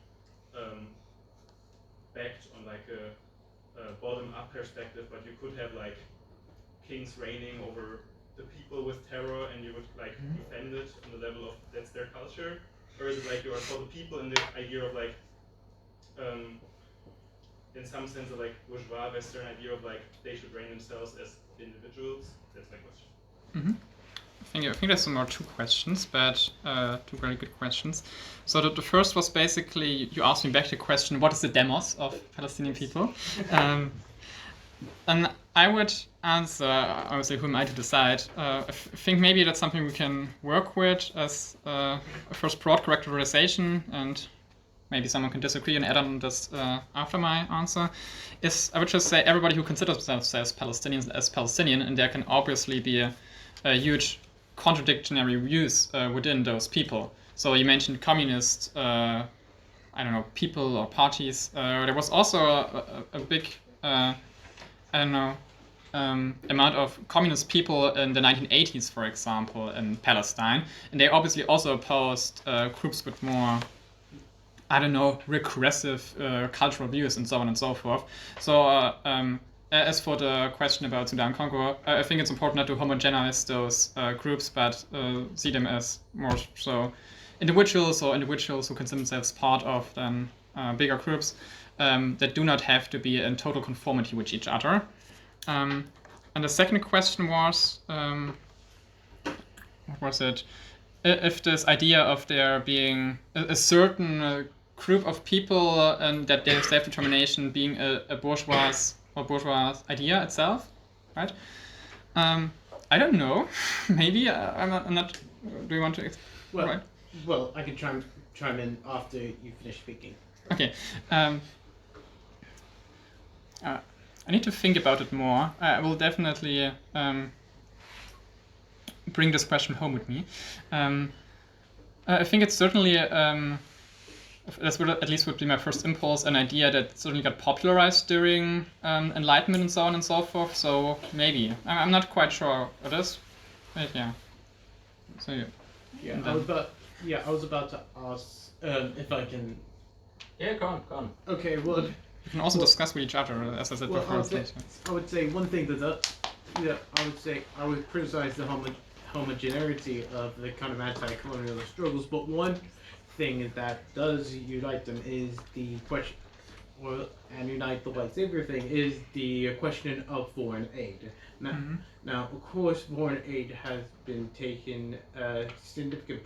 backed on like a bottom-up perspective, but you could have like kings reigning over the people with terror, and you would like defend it on the level of that's their culture, or is it like you are for the people and the idea of like in some sense a like bourgeois Western idea of like they should reign themselves as individuals? That's my question. I think there's more two questions, but two very good questions. So the first was basically, you asked me back the question, what is the demos of Palestinian people? And I would answer, obviously, who am I to decide? I think maybe that's something we can work with as a first broad characterization, and maybe someone can disagree and add on this after my answer, is I would just say everybody who considers themselves as Palestinians as Palestinian, and there can obviously be a huge contradictory views within those people. So you mentioned communist, I don't know, people or parties. There was also a big, amount of communist people in the 1980s, for example, in Palestine. And they obviously also opposed groups with more, I don't know, regressive cultural views and so on and so forth. So as for the question about Sudan Congo, I think it's important not to homogenize those groups, but see them as more so individuals or individuals who consider themselves part of then bigger groups that do not have to be in total conformity with each other. And the second question was, what was it? If this idea of there being a certain group of people and that their self-determination being a bourgeois idea itself, right? I don't know. Maybe I'm not. Do you want to? Well, right? Well, I can chime in after you finish speaking. Okay. I need to think about it more. I will definitely bring this question home with me. I think it's certainly, this would at least would be my first impulse, an idea that certainly got popularized during Enlightenment and so on and so forth. So maybe. I'm not quite sure what it is. But yeah. So I was about to ask if I can. Yeah, go on. Okay, well. You can also discuss with each other, as I said before. I would say one thing I would criticize the homogeneity of the kind of anti-colonialist struggles, but one thing that does unite them is the question, and unite the white savior thing, is the question of foreign aid. Now, of course, foreign aid has been taken significant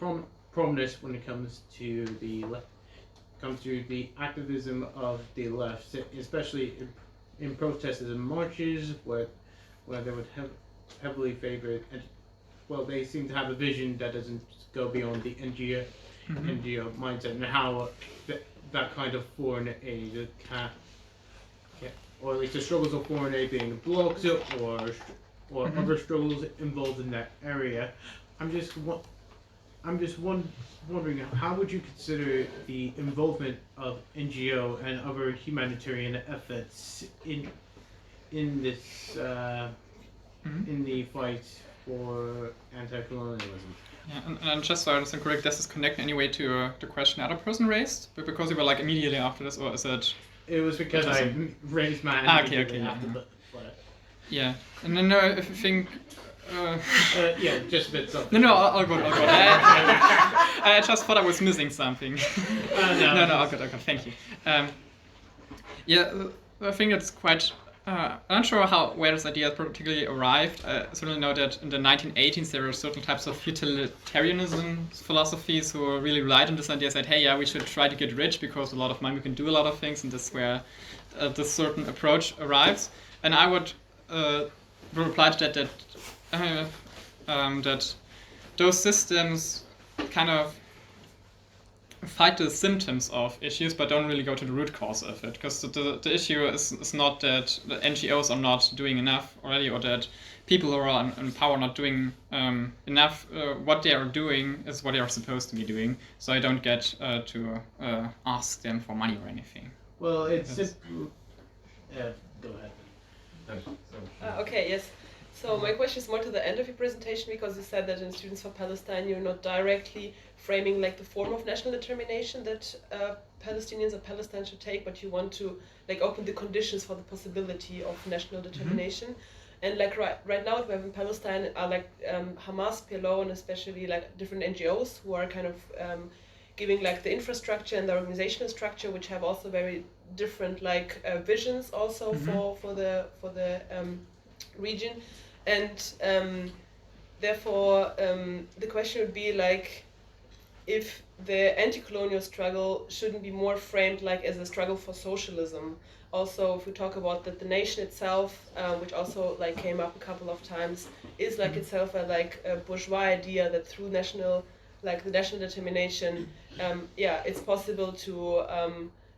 prominence when it comes to the activism of the left, especially in protests and marches, where they would heavily favor, and well, they seem to have a vision that doesn't go beyond the NGO or at least the struggles of foreign aid being blocked, or other struggles involved in that area. I'm just wondering, how would you consider the involvement of NGO and other humanitarian efforts in this in the fight for anti-colonialism? Yeah, and just so I understand correct, does this connect in any way to the question the other person raised? But because you were like immediately after this, or is it? It was because I raised my hand. Okay, after yeah. but Yeah, and then I think. yeah, just a bit something. No, all good. I just thought I was missing something. No, all good. Thank you. Yeah, I think it's quite. I'm not sure where this idea particularly arrived. I certainly know that in the 1980s there were certain types of utilitarianism philosophies who really relied on this idea. Said, hey, yeah, we should try to get rich because a lot of money we can do a lot of things, and this is where this certain approach arrives. And I would reply to that that those systems kind of fight the symptoms of issues but don't really go to the root cause of it, because the issue is not that the NGOs are not doing enough already, or that people who are in power are not doing enough. What they are doing is what they are supposed to be doing, so I don't get to ask them for money or anything. Well, it's simple. Go ahead. Okay, yes. So my question is more to the end of your presentation, because you said that in Students for Palestine you're not directly framing like the form of national determination that Palestinians or Palestine should take, but you want to like open the conditions for the possibility of national determination. And like right now what we have in Palestine are like Hamas, PLO, and especially like different NGOs who are kind of giving like the infrastructure and the organizational structure, which have also very different like visions also for the region. And therefore the question would be like, if the anti-colonial struggle shouldn't be more framed like as a struggle for socialism. Also, if we talk about that the nation itself, which also like came up a couple of times, is like itself a bourgeois idea that through the national determination, it's possible to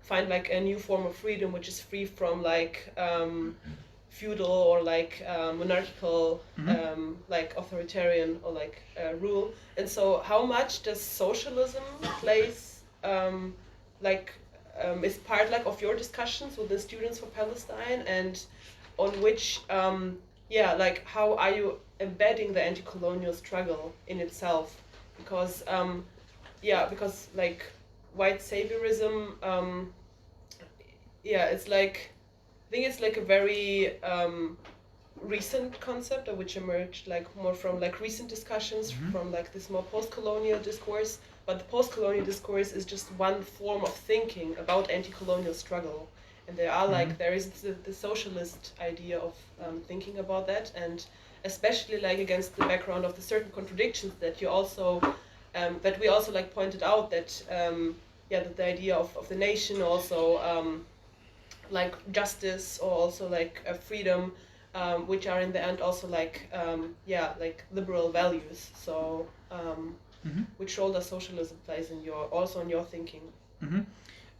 find like a new form of freedom which is free from like feudal or like monarchical like authoritarian or like rule. And so how much does socialism plays is part like of your discussions with the Students for Palestine, and on which like how are you embedding the anti-colonial struggle in itself? Because because like white Saviourism it's like I think it's like a very recent concept, which emerged like more from like recent discussions from like this more post-colonial discourse. But the post-colonial discourse is just one form of thinking about anti-colonial struggle, and there are like there is the socialist idea of thinking about that, and especially like against the background of the certain contradictions that you also that we also like pointed out, that that the idea of the nation also like justice or also like freedom, which are in the end also like like liberal values. So which role does socialism plays in your thinking?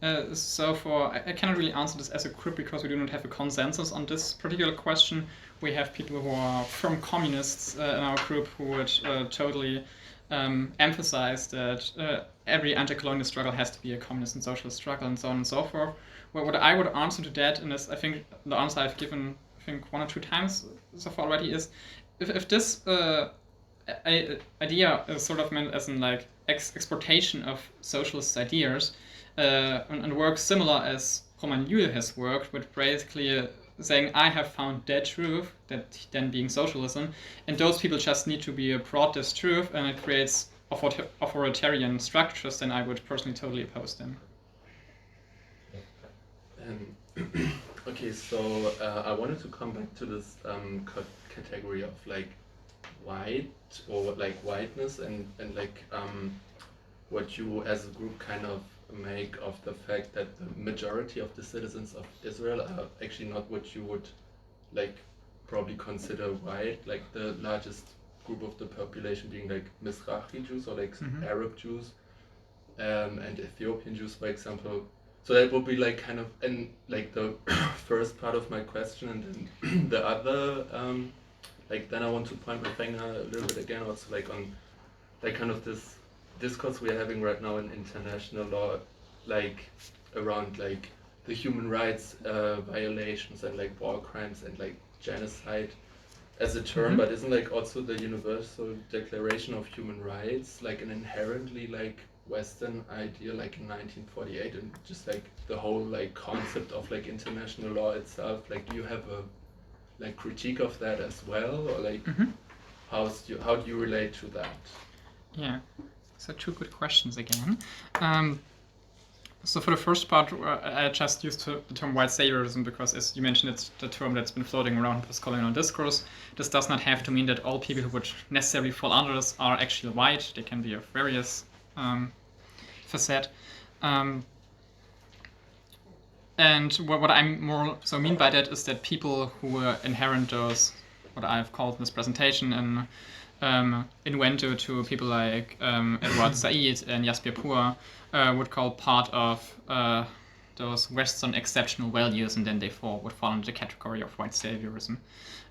I cannot really answer this as a group because we do not have a consensus on this particular question. We have people who are from communists in our group who would totally emphasize that every anti-colonial struggle has to be a communist and socialist struggle, and so on and so forth. Well, what I would answer to that, and I think the answer I've given one or two times so far already, is if this idea is sort of meant as in like exportation of socialist ideas and works similar as Ramon Llull has worked, with basically saying I have found that truth, that then being socialism, and those people just need to be brought this truth, and it creates authoritarian structures, then I would personally totally oppose them. Okay, so I wanted to come back to this category of like white or like whiteness and like what you as a group kind of make of the fact that the majority of the citizens of Israel are actually not what you would like probably consider white, like the largest group of the population being like Mizrahi Jews or like Arab Jews and Ethiopian Jews, for example, So that would be like kind of, and like the first part of my question, and then the other, like then I want to point my finger a little bit again also like on like kind of this discourse we're having right now in international law, like around like the human rights violations and like war crimes and like genocide as a term, but isn't like also the Universal Declaration of Human Rights like an inherently like Western idea, like in 1948, and just like the whole like concept of like international law itself, like do you have a like critique of that as well, or like how do you relate to that? Yeah, so two good questions again. So for the first part, I just used the term white Saviourism because, as you mentioned, it's the term that's been floating around in post-colonial discourse. This does not have to mean that all people who would necessarily fall under this are actually white. They can be of various facet. And what I more so mean by that is that people who inherit those, what I've called in this presentation, inventor to people like Edward Said and Jasbir Puar would call part of those Western exceptional values, and then they would fall into the category of white Saviourism.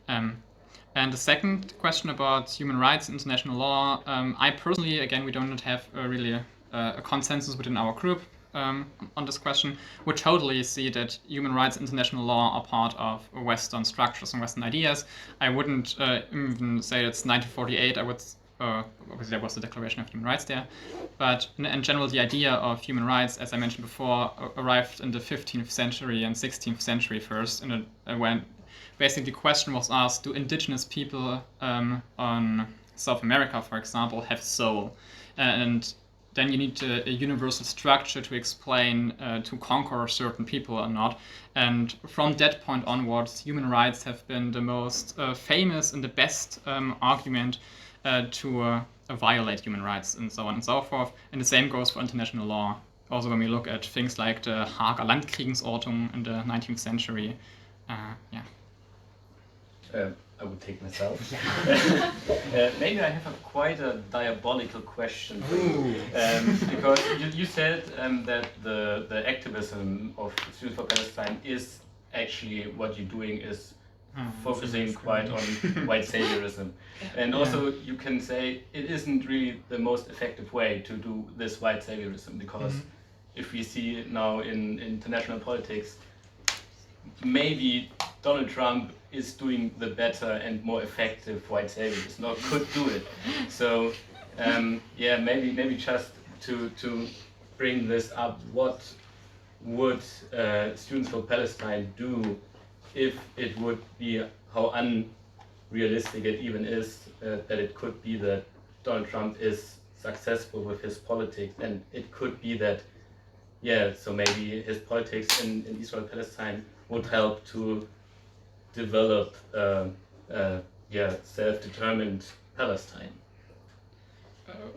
And the second question about human rights, international law, I personally, again, we don't have really a consensus within our group on this question, would totally see that human rights, international law are part of Western structures and Western ideas. I wouldn't even say it's 1948. I would, obviously there was the Declaration of Human Rights there, but in general the idea of human rights, as I mentioned before, arrived in the 15th century and 16th century first, when basically the question was asked, do indigenous people on South America, for example, have soul? And then you need a universal structure to explain to conquer certain people or not. And from that point onwards, human rights have been the most famous and the best argument to violate human rights and so on and so forth. And the same goes for international law. Also when we look at things like the Haager Landkriegsordnung in the 19th century. I would take myself. Maybe I have quite a diabolical question for you. Because you said that the activism of Students for Palestine is actually what you're doing is focusing quite on white Saviourism. And also you can say it isn't really the most effective way to do this white Saviourism, because if we see it now in international politics, maybe Donald Trump is doing the better and more effective white Saviorism, or could do it. So maybe just to bring this up, what would Students for Palestine do if it would be, how unrealistic it even is, that it could be that Donald Trump is successful with his politics, and it could be that, so maybe his politics in Israel Palestine would help to develop self-determined Palestine.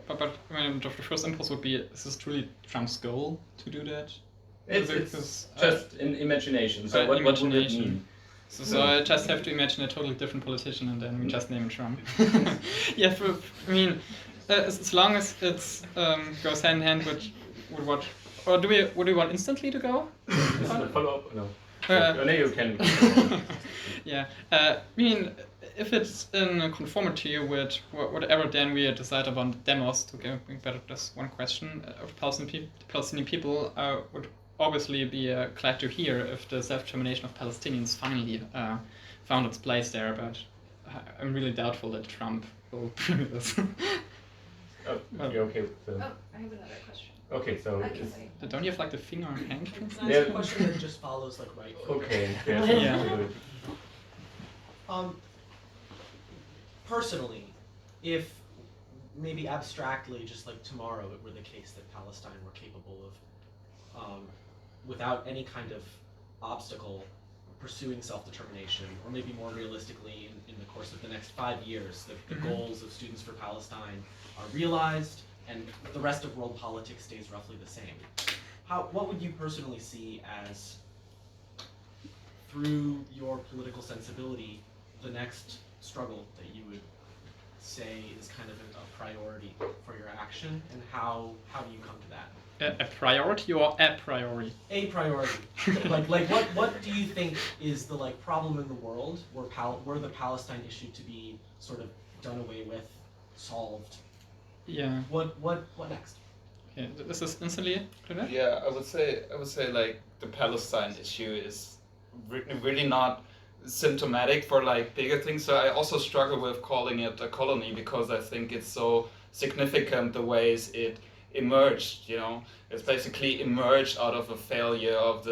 But I mean, the first impulse would be, is this truly Trump's goal to do that? It's just in imagination. So what would it mean? So I just have to imagine a totally different politician, and then we just name Trump. As long as it goes hand in hand with what, or would we want instantly to go? This is a follow-up? No. You can. If it's in conformity with whatever then we decide about the demos, to bring back this one question of Palestinian people, would obviously be glad to hear if the self-determination of Palestinians finally found its place there, but I'm really doubtful that Trump will bring this. You're okay with the... I have another question. Okay, so don't you have like the finger on hand? Can I ask a question that just follows like right? Okay. Personally, if maybe abstractly, just like tomorrow, it were the case that Palestine were capable of, without any kind of obstacle, pursuing self-determination, or maybe more realistically, in the course of the next 5 years, the goals of Students for Palestine are realized, and the rest of world politics stays roughly the same. What would you personally see as, through your political sensibility, the next struggle that you would say is kind of a priority for your action, and how do you come to that? a priority or a priori? A priority. like what do you think is the like problem in the world where the Palestine issue to be sort of done away with, solved? Yeah. What next? Okay, this is instantly clear? Yeah, I would say like the Palestine issue is really not symptomatic for like bigger things. So I also struggle with calling it a colony because I think it's so significant the ways it emerged. You know, it's basically emerged out of a failure of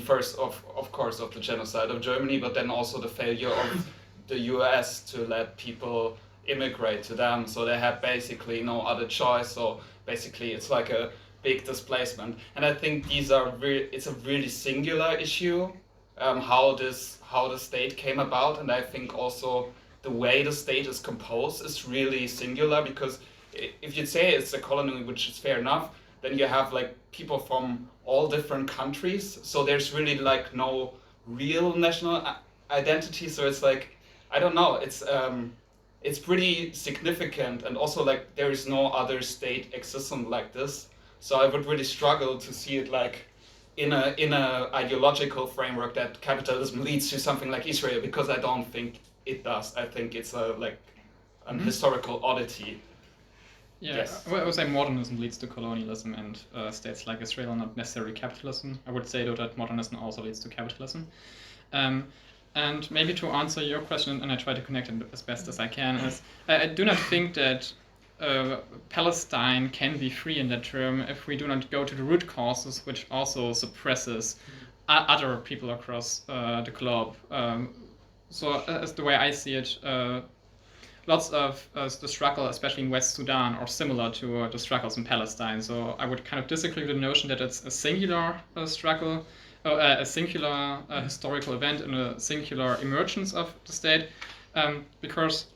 first of course of the genocide of Germany, but then also the failure of the U.S. to let people immigrate to them. So they had basically no other choice. So basically, it's like a big displacement, and I think it's a really singular issue. How the state came about, and I think also the way the state is composed is really singular, because if you say it's a colony, which is fair enough, then you have like people from all different countries, so there's really like no real national identity. So it's like, I don't know, it's pretty significant, and also like there is no other state existent like this. So I would really struggle to see it like in a ideological framework that capitalism leads to something like Israel, because I don't think it does. I think it's an historical oddity. Yeah, Yes. I would say modernism leads to colonialism, and states like Israel are not necessarily capitalism. I would say though that modernism also leads to capitalism. And maybe to answer your question, and I try to connect it as best as I can, is I do not think that Palestine can be free in that term if we do not go to the root causes, which also suppresses other people across the globe. So as the way I see it, lots of the struggle, especially in West Sudan, are similar to the struggles in Palestine. So I would kind of disagree with the notion that it's a singular struggle, a singular historical event and a singular emergence of the state, because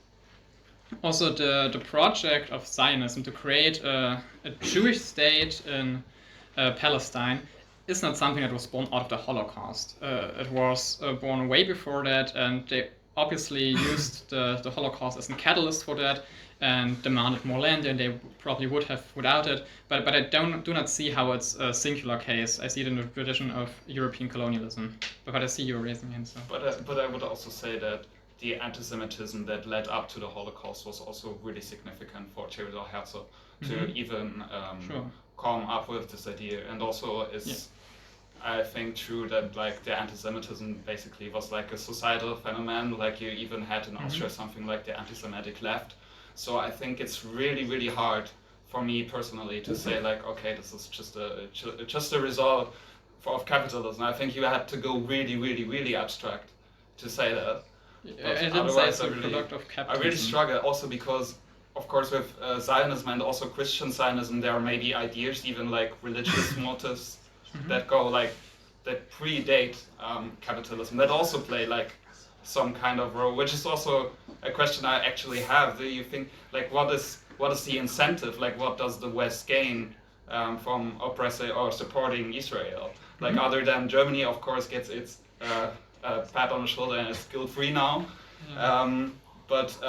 also the project of Zionism to create a Jewish state in Palestine is not something that was born out of the Holocaust. It was born way before that, and they obviously used the Holocaust as a catalyst for that and demanded more land than they probably would have without it. But I do not see how it's a singular case. I see it in the tradition of European colonialism. But I see you raising hands. So. But I would also say that the anti-Semitism that led up to the Holocaust was also really significant for Theodor Herzl to even come up with this idea. And also is, I think, true that like the anti-Semitism basically was like a societal phenomenon. Like you even had in Austria something like the anti-Semitic left. So I think it's really, really hard for me personally to say like, okay, this is just a result of capitalism. I think you had to go really, really, really abstract to say that. I didn't say it's a product of capitalism. I really struggle also because, of course, with Zionism and also Christian Zionism, there are maybe ideas, even like religious motives that go like, that predate capitalism, that also play like some kind of role, which is also a question I actually have. Do you think, like, what is the incentive? Like, what does the West gain from oppressing or supporting Israel? Like, other than Germany, of course, gets its pat on the shoulder and is guilt-free now. But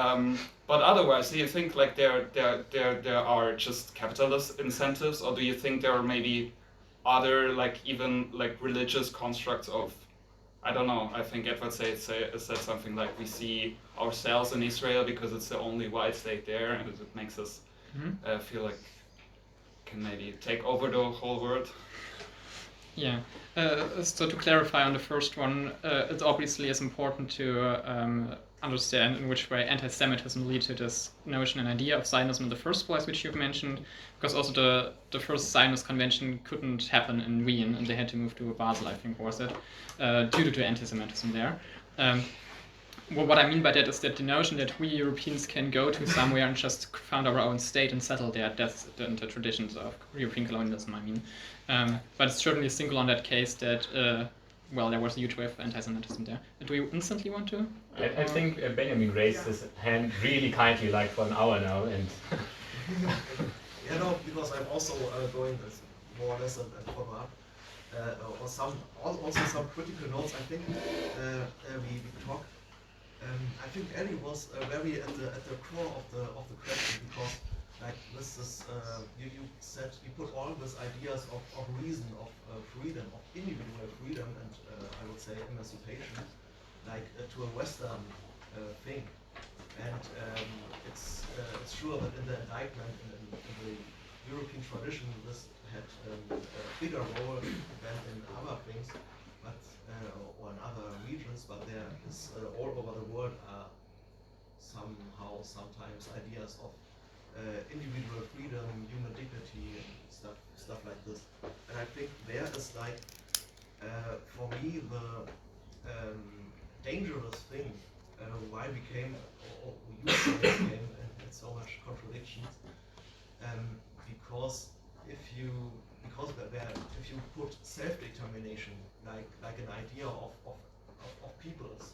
otherwise, do you think like there are just capitalist incentives, or do you think there are maybe other like even like religious constructs of, I don't know, I think Edward said something like, we see ourselves in Israel because it's the only white state there, and it makes us feel like can maybe take over the whole world. Yeah. So to clarify on the first one, it obviously is important to understand in which way anti-Semitism leads to this notion and idea of Zionism in the first place, which you've mentioned, because also the first Zionist convention couldn't happen in Wien, and they had to move to Basel, I think, was it, due to anti-Semitism there. Well, what I mean by that is that the notion that we Europeans can go to somewhere and just found our own state and settle there, that's the traditions of European colonialism, I mean. But it's certainly single on that case that, well, there was a huge wave of anti-Semitism there. Do we instantly want to? I think Benjamin raised his hand really kindly, like for an hour now, and. Yeah, no, because I'm also going this more or less a follow-up, or also some critical notes. I think we talk. I think Ellie was very at the core of the question, because like this is you said you put all these ideas of reason, of freedom, of individual freedom, and I would say emancipation, like to a Western thing, and it's sure that in the Enlightenment in the European tradition this had a bigger role than in other things, but or in other regions, but there is all over the world are somehow sometimes ideas of individual freedom, human dignity, and stuff like this. And I think there is like, for me, the dangerous thing why we came, or you came in so much contradictions, because if you put self-determination like an idea of peoples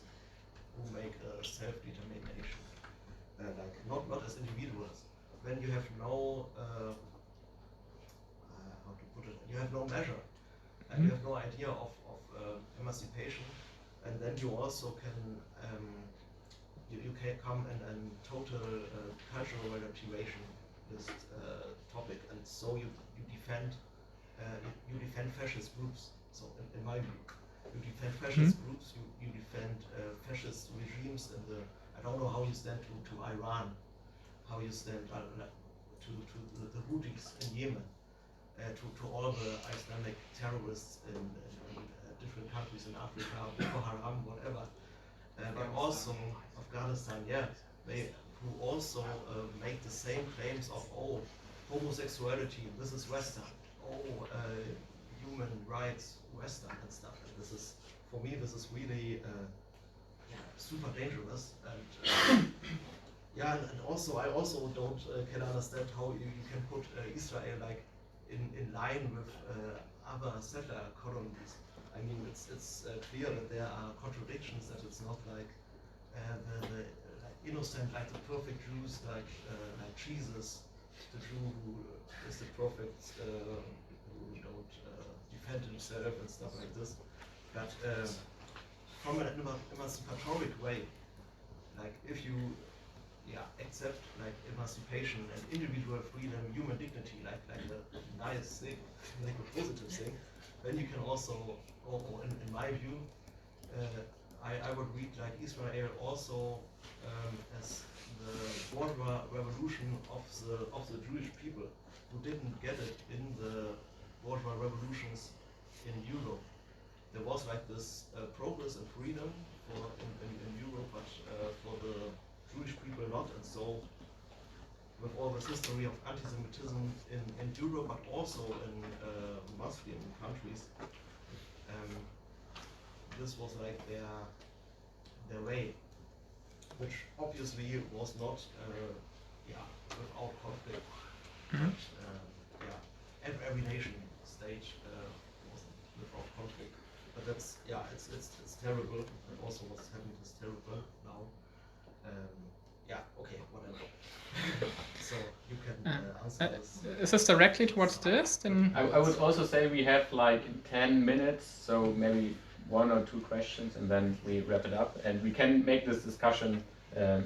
who make self-determination, like not as individuals, then you have no how to put it, you have no measure, and you have no idea of emancipation, and then you also can you can come in total cultural relativation this topic, and so you defend fascist groups. So in my view, you defend fascist groups, you defend fascist regimes in the, I don't know how you stand to Iran, how you stand to the Houthis in Yemen, to all the Islamic terrorists in different countries in Africa, Boko Haram, whatever, but also Afghanistan, who also make the same claims of, oh, homosexuality, this is Western, oh, human rights, Western and stuff. And this is, for me, this is really super dangerous. And and also I also don't can understand how you can put Israel like in line with other settler colonies. I mean, it's clear that there are contradictions, that it's not like the like innocent, like the perfect Jews, like Jesus, the Jew who is the prophet, who don't defend himself and stuff like this. But from an emancipatory way, like if you accept like emancipation and individual freedom, human dignity, like a nice thing, like a positive thing, then you can also, in my view, I would read like Israel also as the bourgeois revolution of the Jewish people, who didn't get it in the bourgeois revolutions in Europe. There was like this progress and freedom in Europe, but for the Jewish people not, and so with all this history of anti-Semitism in Europe, but also in Muslim countries, this was like their way, which obviously was not without conflict. But every nation state was without conflict. But that's it's terrible, and also what's happening is terrible now. Okay, whatever. So you can answer this. Is this directly towards this? Then I would also say we have like 10 minutes, so maybe 1 or 2 questions, and then we wrap it up, and we can make this discussion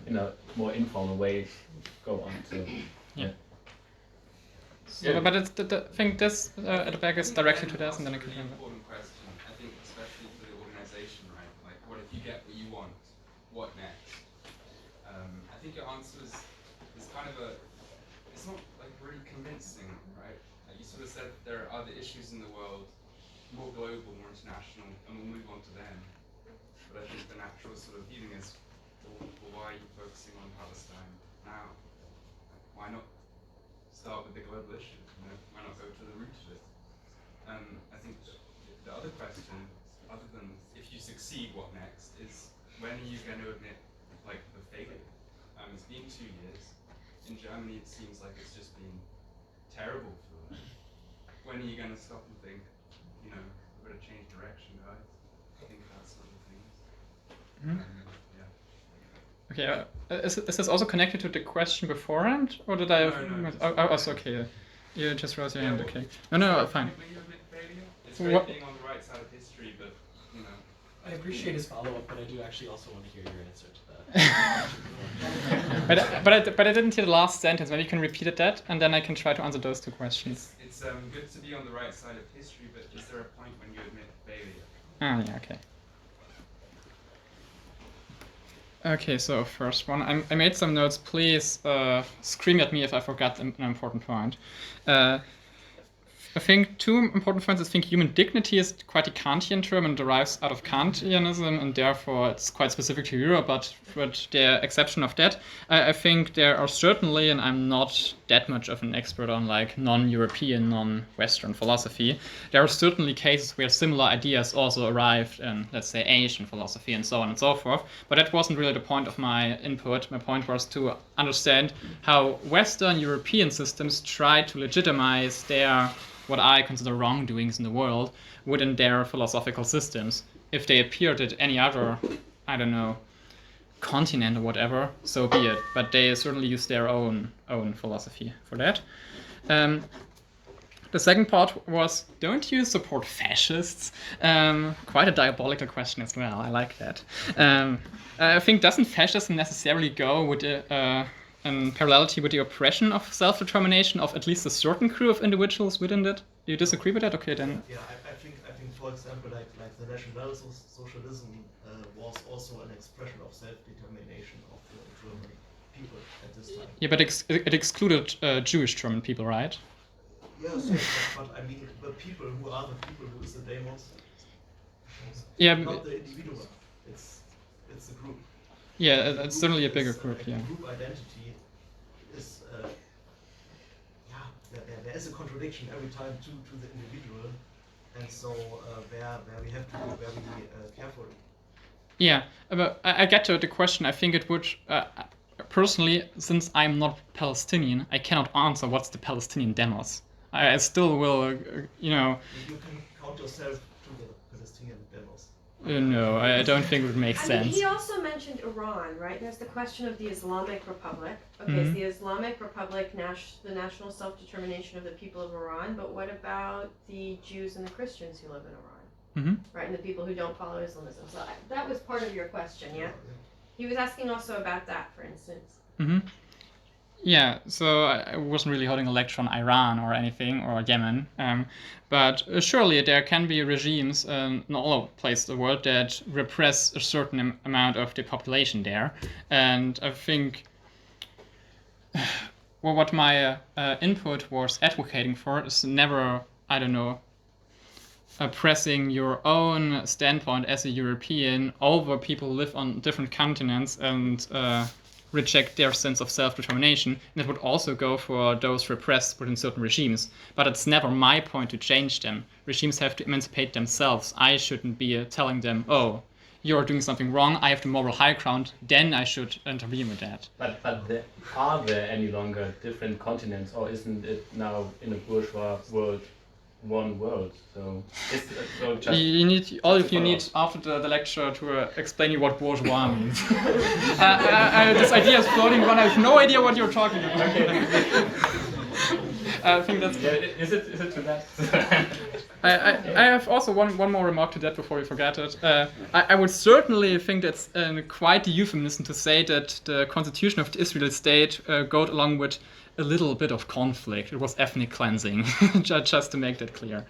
in a more informal way go on. So So, but it's I think this at the back is directly to this, and then I can remember. Important question. I think especially for the organization, right? Like, what if you get what you want? What next? I think your answer is kind of it's not like really convincing, right? Like you sort of said there are other issues in the world, more global, more international, and we'll move on to them. But I think the natural sort of feeling is, well, why are you focusing on Palestine now? Like, why not start with the global issue? You know, why not go to the root of it? I think the other question, other than if you succeed, what next, is when are you going to admit like the failure? It's been 2 years. In Germany, it seems like it's just been terrible for them. When are you going to stop and think, you know, we've got to change direction, guys? Think about some other things. Okay, is this also connected to the question beforehand, or did I? No, okay. You just raised your hand. Okay. No, fine. When you admit failure, it's great being on the right side of history, but you know, I appreciate his follow-up, but I do actually also want to hear your answer to that. but I didn't hear the last sentence. Maybe you can repeat that, and then I can try to answer those two questions. It's good to be on the right side of history, but is there a point when you admit failure? Ah, yeah, okay. Okay, so first one. I made some notes. Please scream at me if I forgot an important point. I think two important points. I think human dignity is quite a Kantian term and derives out of Kantianism, and therefore it's quite specific to Europe, but with the exception of that, I think there are certainly, and I'm not that much of an expert on like non-European, non-Western philosophy, there are certainly cases where similar ideas also arrived in, let's say, Asian philosophy and so on and so forth, but that wasn't really the point of my input. My point was to understand how Western European systems try to legitimize their what I consider wrongdoings in the world within their philosophical systems. If they appeared at any other, I don't know, continent or whatever, so be it. But they certainly use their own philosophy for that. The second part was, don't you support fascists? Quite a diabolical question as well. I like that. I think doesn't fascism necessarily go with in parallelity with the oppression of self-determination of at least a certain crew of individuals within that? Do you disagree with that? Okay, then. Yeah, I think for example, like the national socialism was also an expression of self-determination of the German people at this time. Yeah, but it excluded Jewish German people, right? Yes, but I mean the people who are the people who is the demos. Yeah, not the individual. It's the group. Yeah, it's certainly a bigger group. Yeah. Group identity is there is a contradiction every time to the individual, and so where we have to be very careful. Yeah, but I get to the question. I think it would personally, since I'm not Palestinian, I cannot answer what's the Palestinian demos. I still will, you know. You can count yourself to the Palestinian demos. No, I don't think it would make sense. I mean, he also mentioned Iran, right? There's the question of the Islamic Republic. Okay, so the Islamic Republic, the national self-determination of the people of Iran, but what about the Jews and the Christians who live in Iran? Right, and the people who don't follow Islamism. So that was part of your question, yeah? He was asking also about that, for instance. Yeah, so I wasn't really holding a lecture on Iran or anything, or Yemen, but surely there can be regimes in all places in the world that repress a certain amount of the population there. And I think what my input was advocating for is never, I don't know, pressing your own standpoint as a European over people who live on different continents and reject their sense of self-determination. And it would also go for those repressed within certain regimes. But it's never my point to change them. Regimes have to emancipate themselves. I shouldn't be telling them, oh, you're doing something wrong, I have the moral high ground, then I should intervene with that. But are there any longer different continents, or isn't it now in a bourgeois world one world? So, just you need you need after the lecture to explain you what bourgeois means. This idea is floating around. I have no idea what you're talking about. Okay. I think that's. Yeah, is it to that? I have also one more remark to that before we forget it. I would certainly think that's quite a euphemism to say that the constitution of the Israeli state goes along with a little bit of conflict. It was ethnic cleansing, just to make that clear.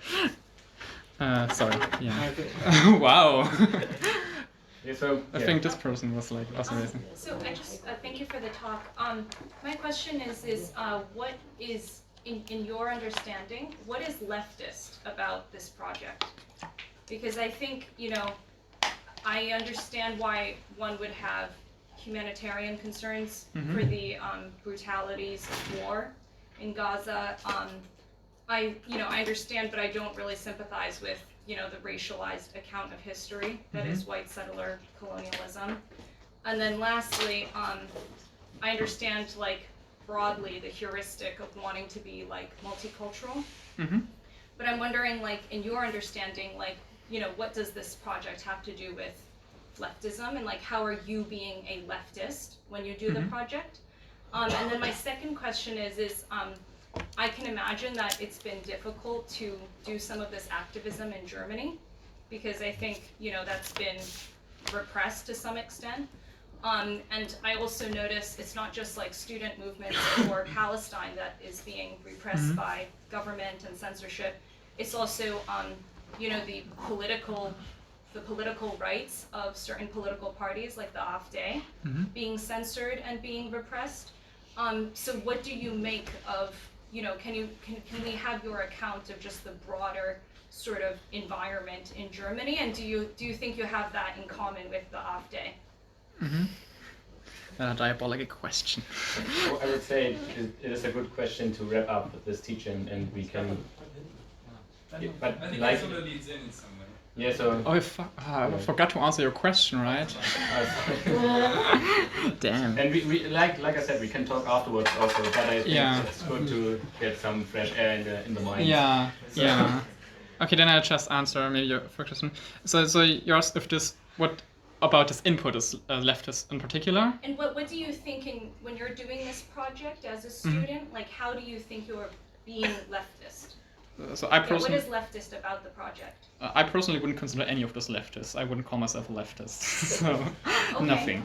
Sorry. Yeah. Wow. Yeah, so, I think this person was like also amazing. So I just thank you for the talk. My question is what is in your understanding, what is leftist about this project? Because I think, I understand why one would have humanitarian concerns for the brutalities of war in Gaza. I understand, but I don't really sympathize with, the racialized account of history that is white settler colonialism. And then lastly, I understand, broadly the heuristic of wanting to be, multicultural. But I'm wondering, in your understanding, what does this project have to do with leftism, and how are you being a leftist when you do the project? And then my second question is I can imagine that it's been difficult to do some of this activism in Germany, because I think, that's been repressed to some extent. And I also notice it's not just like student movements for Palestine that is being repressed by government and censorship. It's also, the political rights of certain political parties, like the AfD, being censored and being repressed. So what do you make of, can we have your account of just the broader sort of environment in Germany, and do you think you have that in common with the AfD? A diabolical question. Well, I would say it is a good question to wrap up this teaching, and we can. But I think like, that sort of leads in some way. Yeah, so. Oh, I forgot to answer your question, right? Damn. And we like I said, we can talk afterwards also, but I think it's good to get some fresh air in the mind. Yeah, so. Yeah. Okay, then I'll just answer maybe your first question. So you asked if what about this input is leftist in particular? And what do you think when you're doing this project as a student? Like, how do you think you're being leftist? So I personally, what is leftist about the project? I personally wouldn't consider any of this leftist. I wouldn't call myself a leftist, so nothing.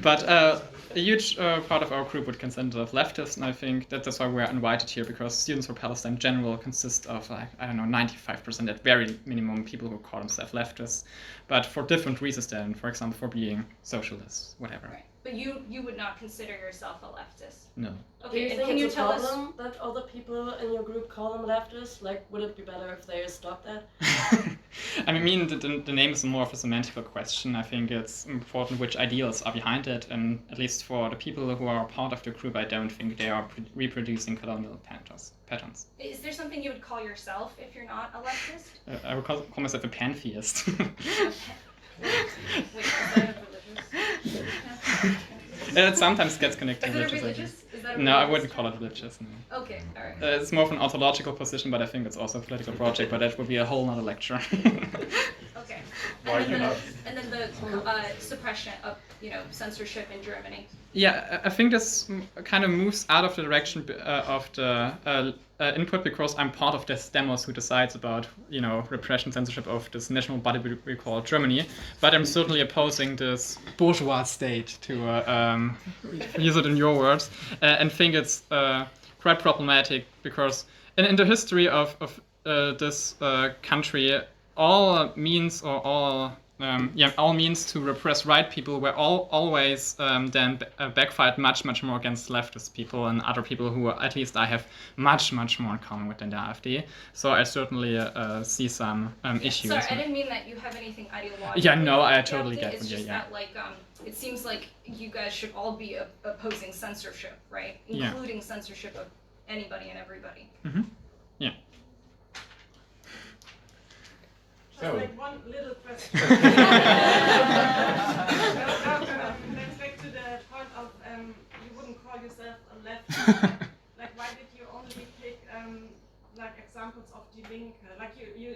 But a huge part of our group would consider themselves leftist, and I think that's why we're invited here, because Students for Palestine in general consist of, like, I don't know, 95% at very minimum people who call themselves leftists, but for different reasons then, for example, for being socialists, whatever. Right. But you would not consider yourself a leftist? No. Okay, Do you and think can you it's a tell problem that other people in your group call them leftists? Like, would it be better if they stopped that? I mean, the name is more of a semantical question. I think it's important which ideals are behind it, and at least for the people who are part of the group, I don't think they are reproducing colonial patterns. Is there something you would call yourself if you're not a leftist? I would call myself a pantheist. Wait, is that religious? It sometimes gets connected to religious. Is that no, I wouldn't call it religious. No. Okay, all right. It's more of an ontological position, but I think it's also a political project. But that would be a whole nother lecture. Okay. Why you not? And then the suppression of censorship in Germany. Yeah, I think this kind of moves out of the direction of the input, because I'm part of this demos who decides about repression, censorship of this national body we call Germany. But I'm certainly opposing this bourgeois state, to use it in your words, and think it's quite problematic, because in the history of this country, all means to repress right people were always then backfired much more against leftist people and other people who, at least I have much more in common with than the AfD. So I certainly see some issues. Sorry, I didn't mean that you have anything ideological. Yeah, no, I totally get it. It's you. just that, like, it seems like you guys should all be opposing censorship, right? Including censorship of anybody and everybody. Mm-hmm. Yeah. Just like one little question. That's back to the point of you wouldn't call yourself a leftist. Like, why did you only pick like examples of Die Linke? Like you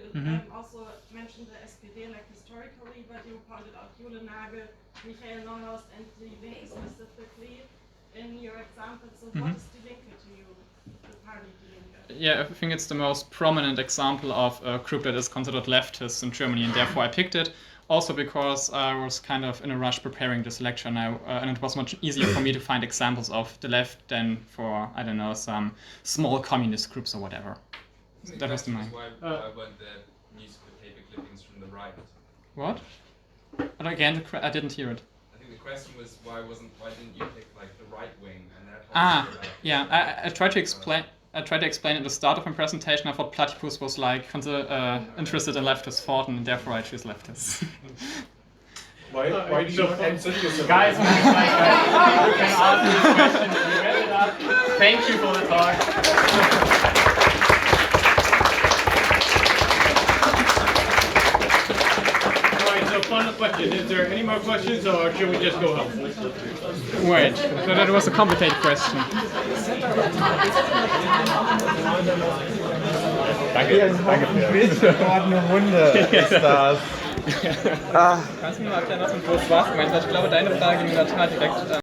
also mentioned the SPD like historically, but you pointed out Jule Nagel, Michael Neuhaus, and Die Linke specifically in your examples. So what is Die Linke to you, the party Die Linke? Yeah, I think it's the most prominent example of a group that is considered leftist in Germany, and therefore I picked it. Also because I was kind of in a rush preparing this lecture now, and it was much easier for me to find examples of the left than for, I don't know, some small communist groups or whatever. So that was the mind. Why weren't there newspaper clippings from the right? What? And again, I didn't hear it. I think the question was why didn't you pick like the right wing and that? Yeah. I tried to explain. at the start of my presentation. I thought Platypus was like interested in leftist thought, and therefore I choose leftists. Why do you not answer yourself? Guys, you can ask this question. We read it up. Thank you for the talk. So final question, is there any more questions or should we just go home? Wait, that was a complicated question. Danke. Hunde ist das. Kannst du mir mal erklären, was mit Bourgeois gemeint ist? Ich glaube, deine Frage ging in der Tat direkt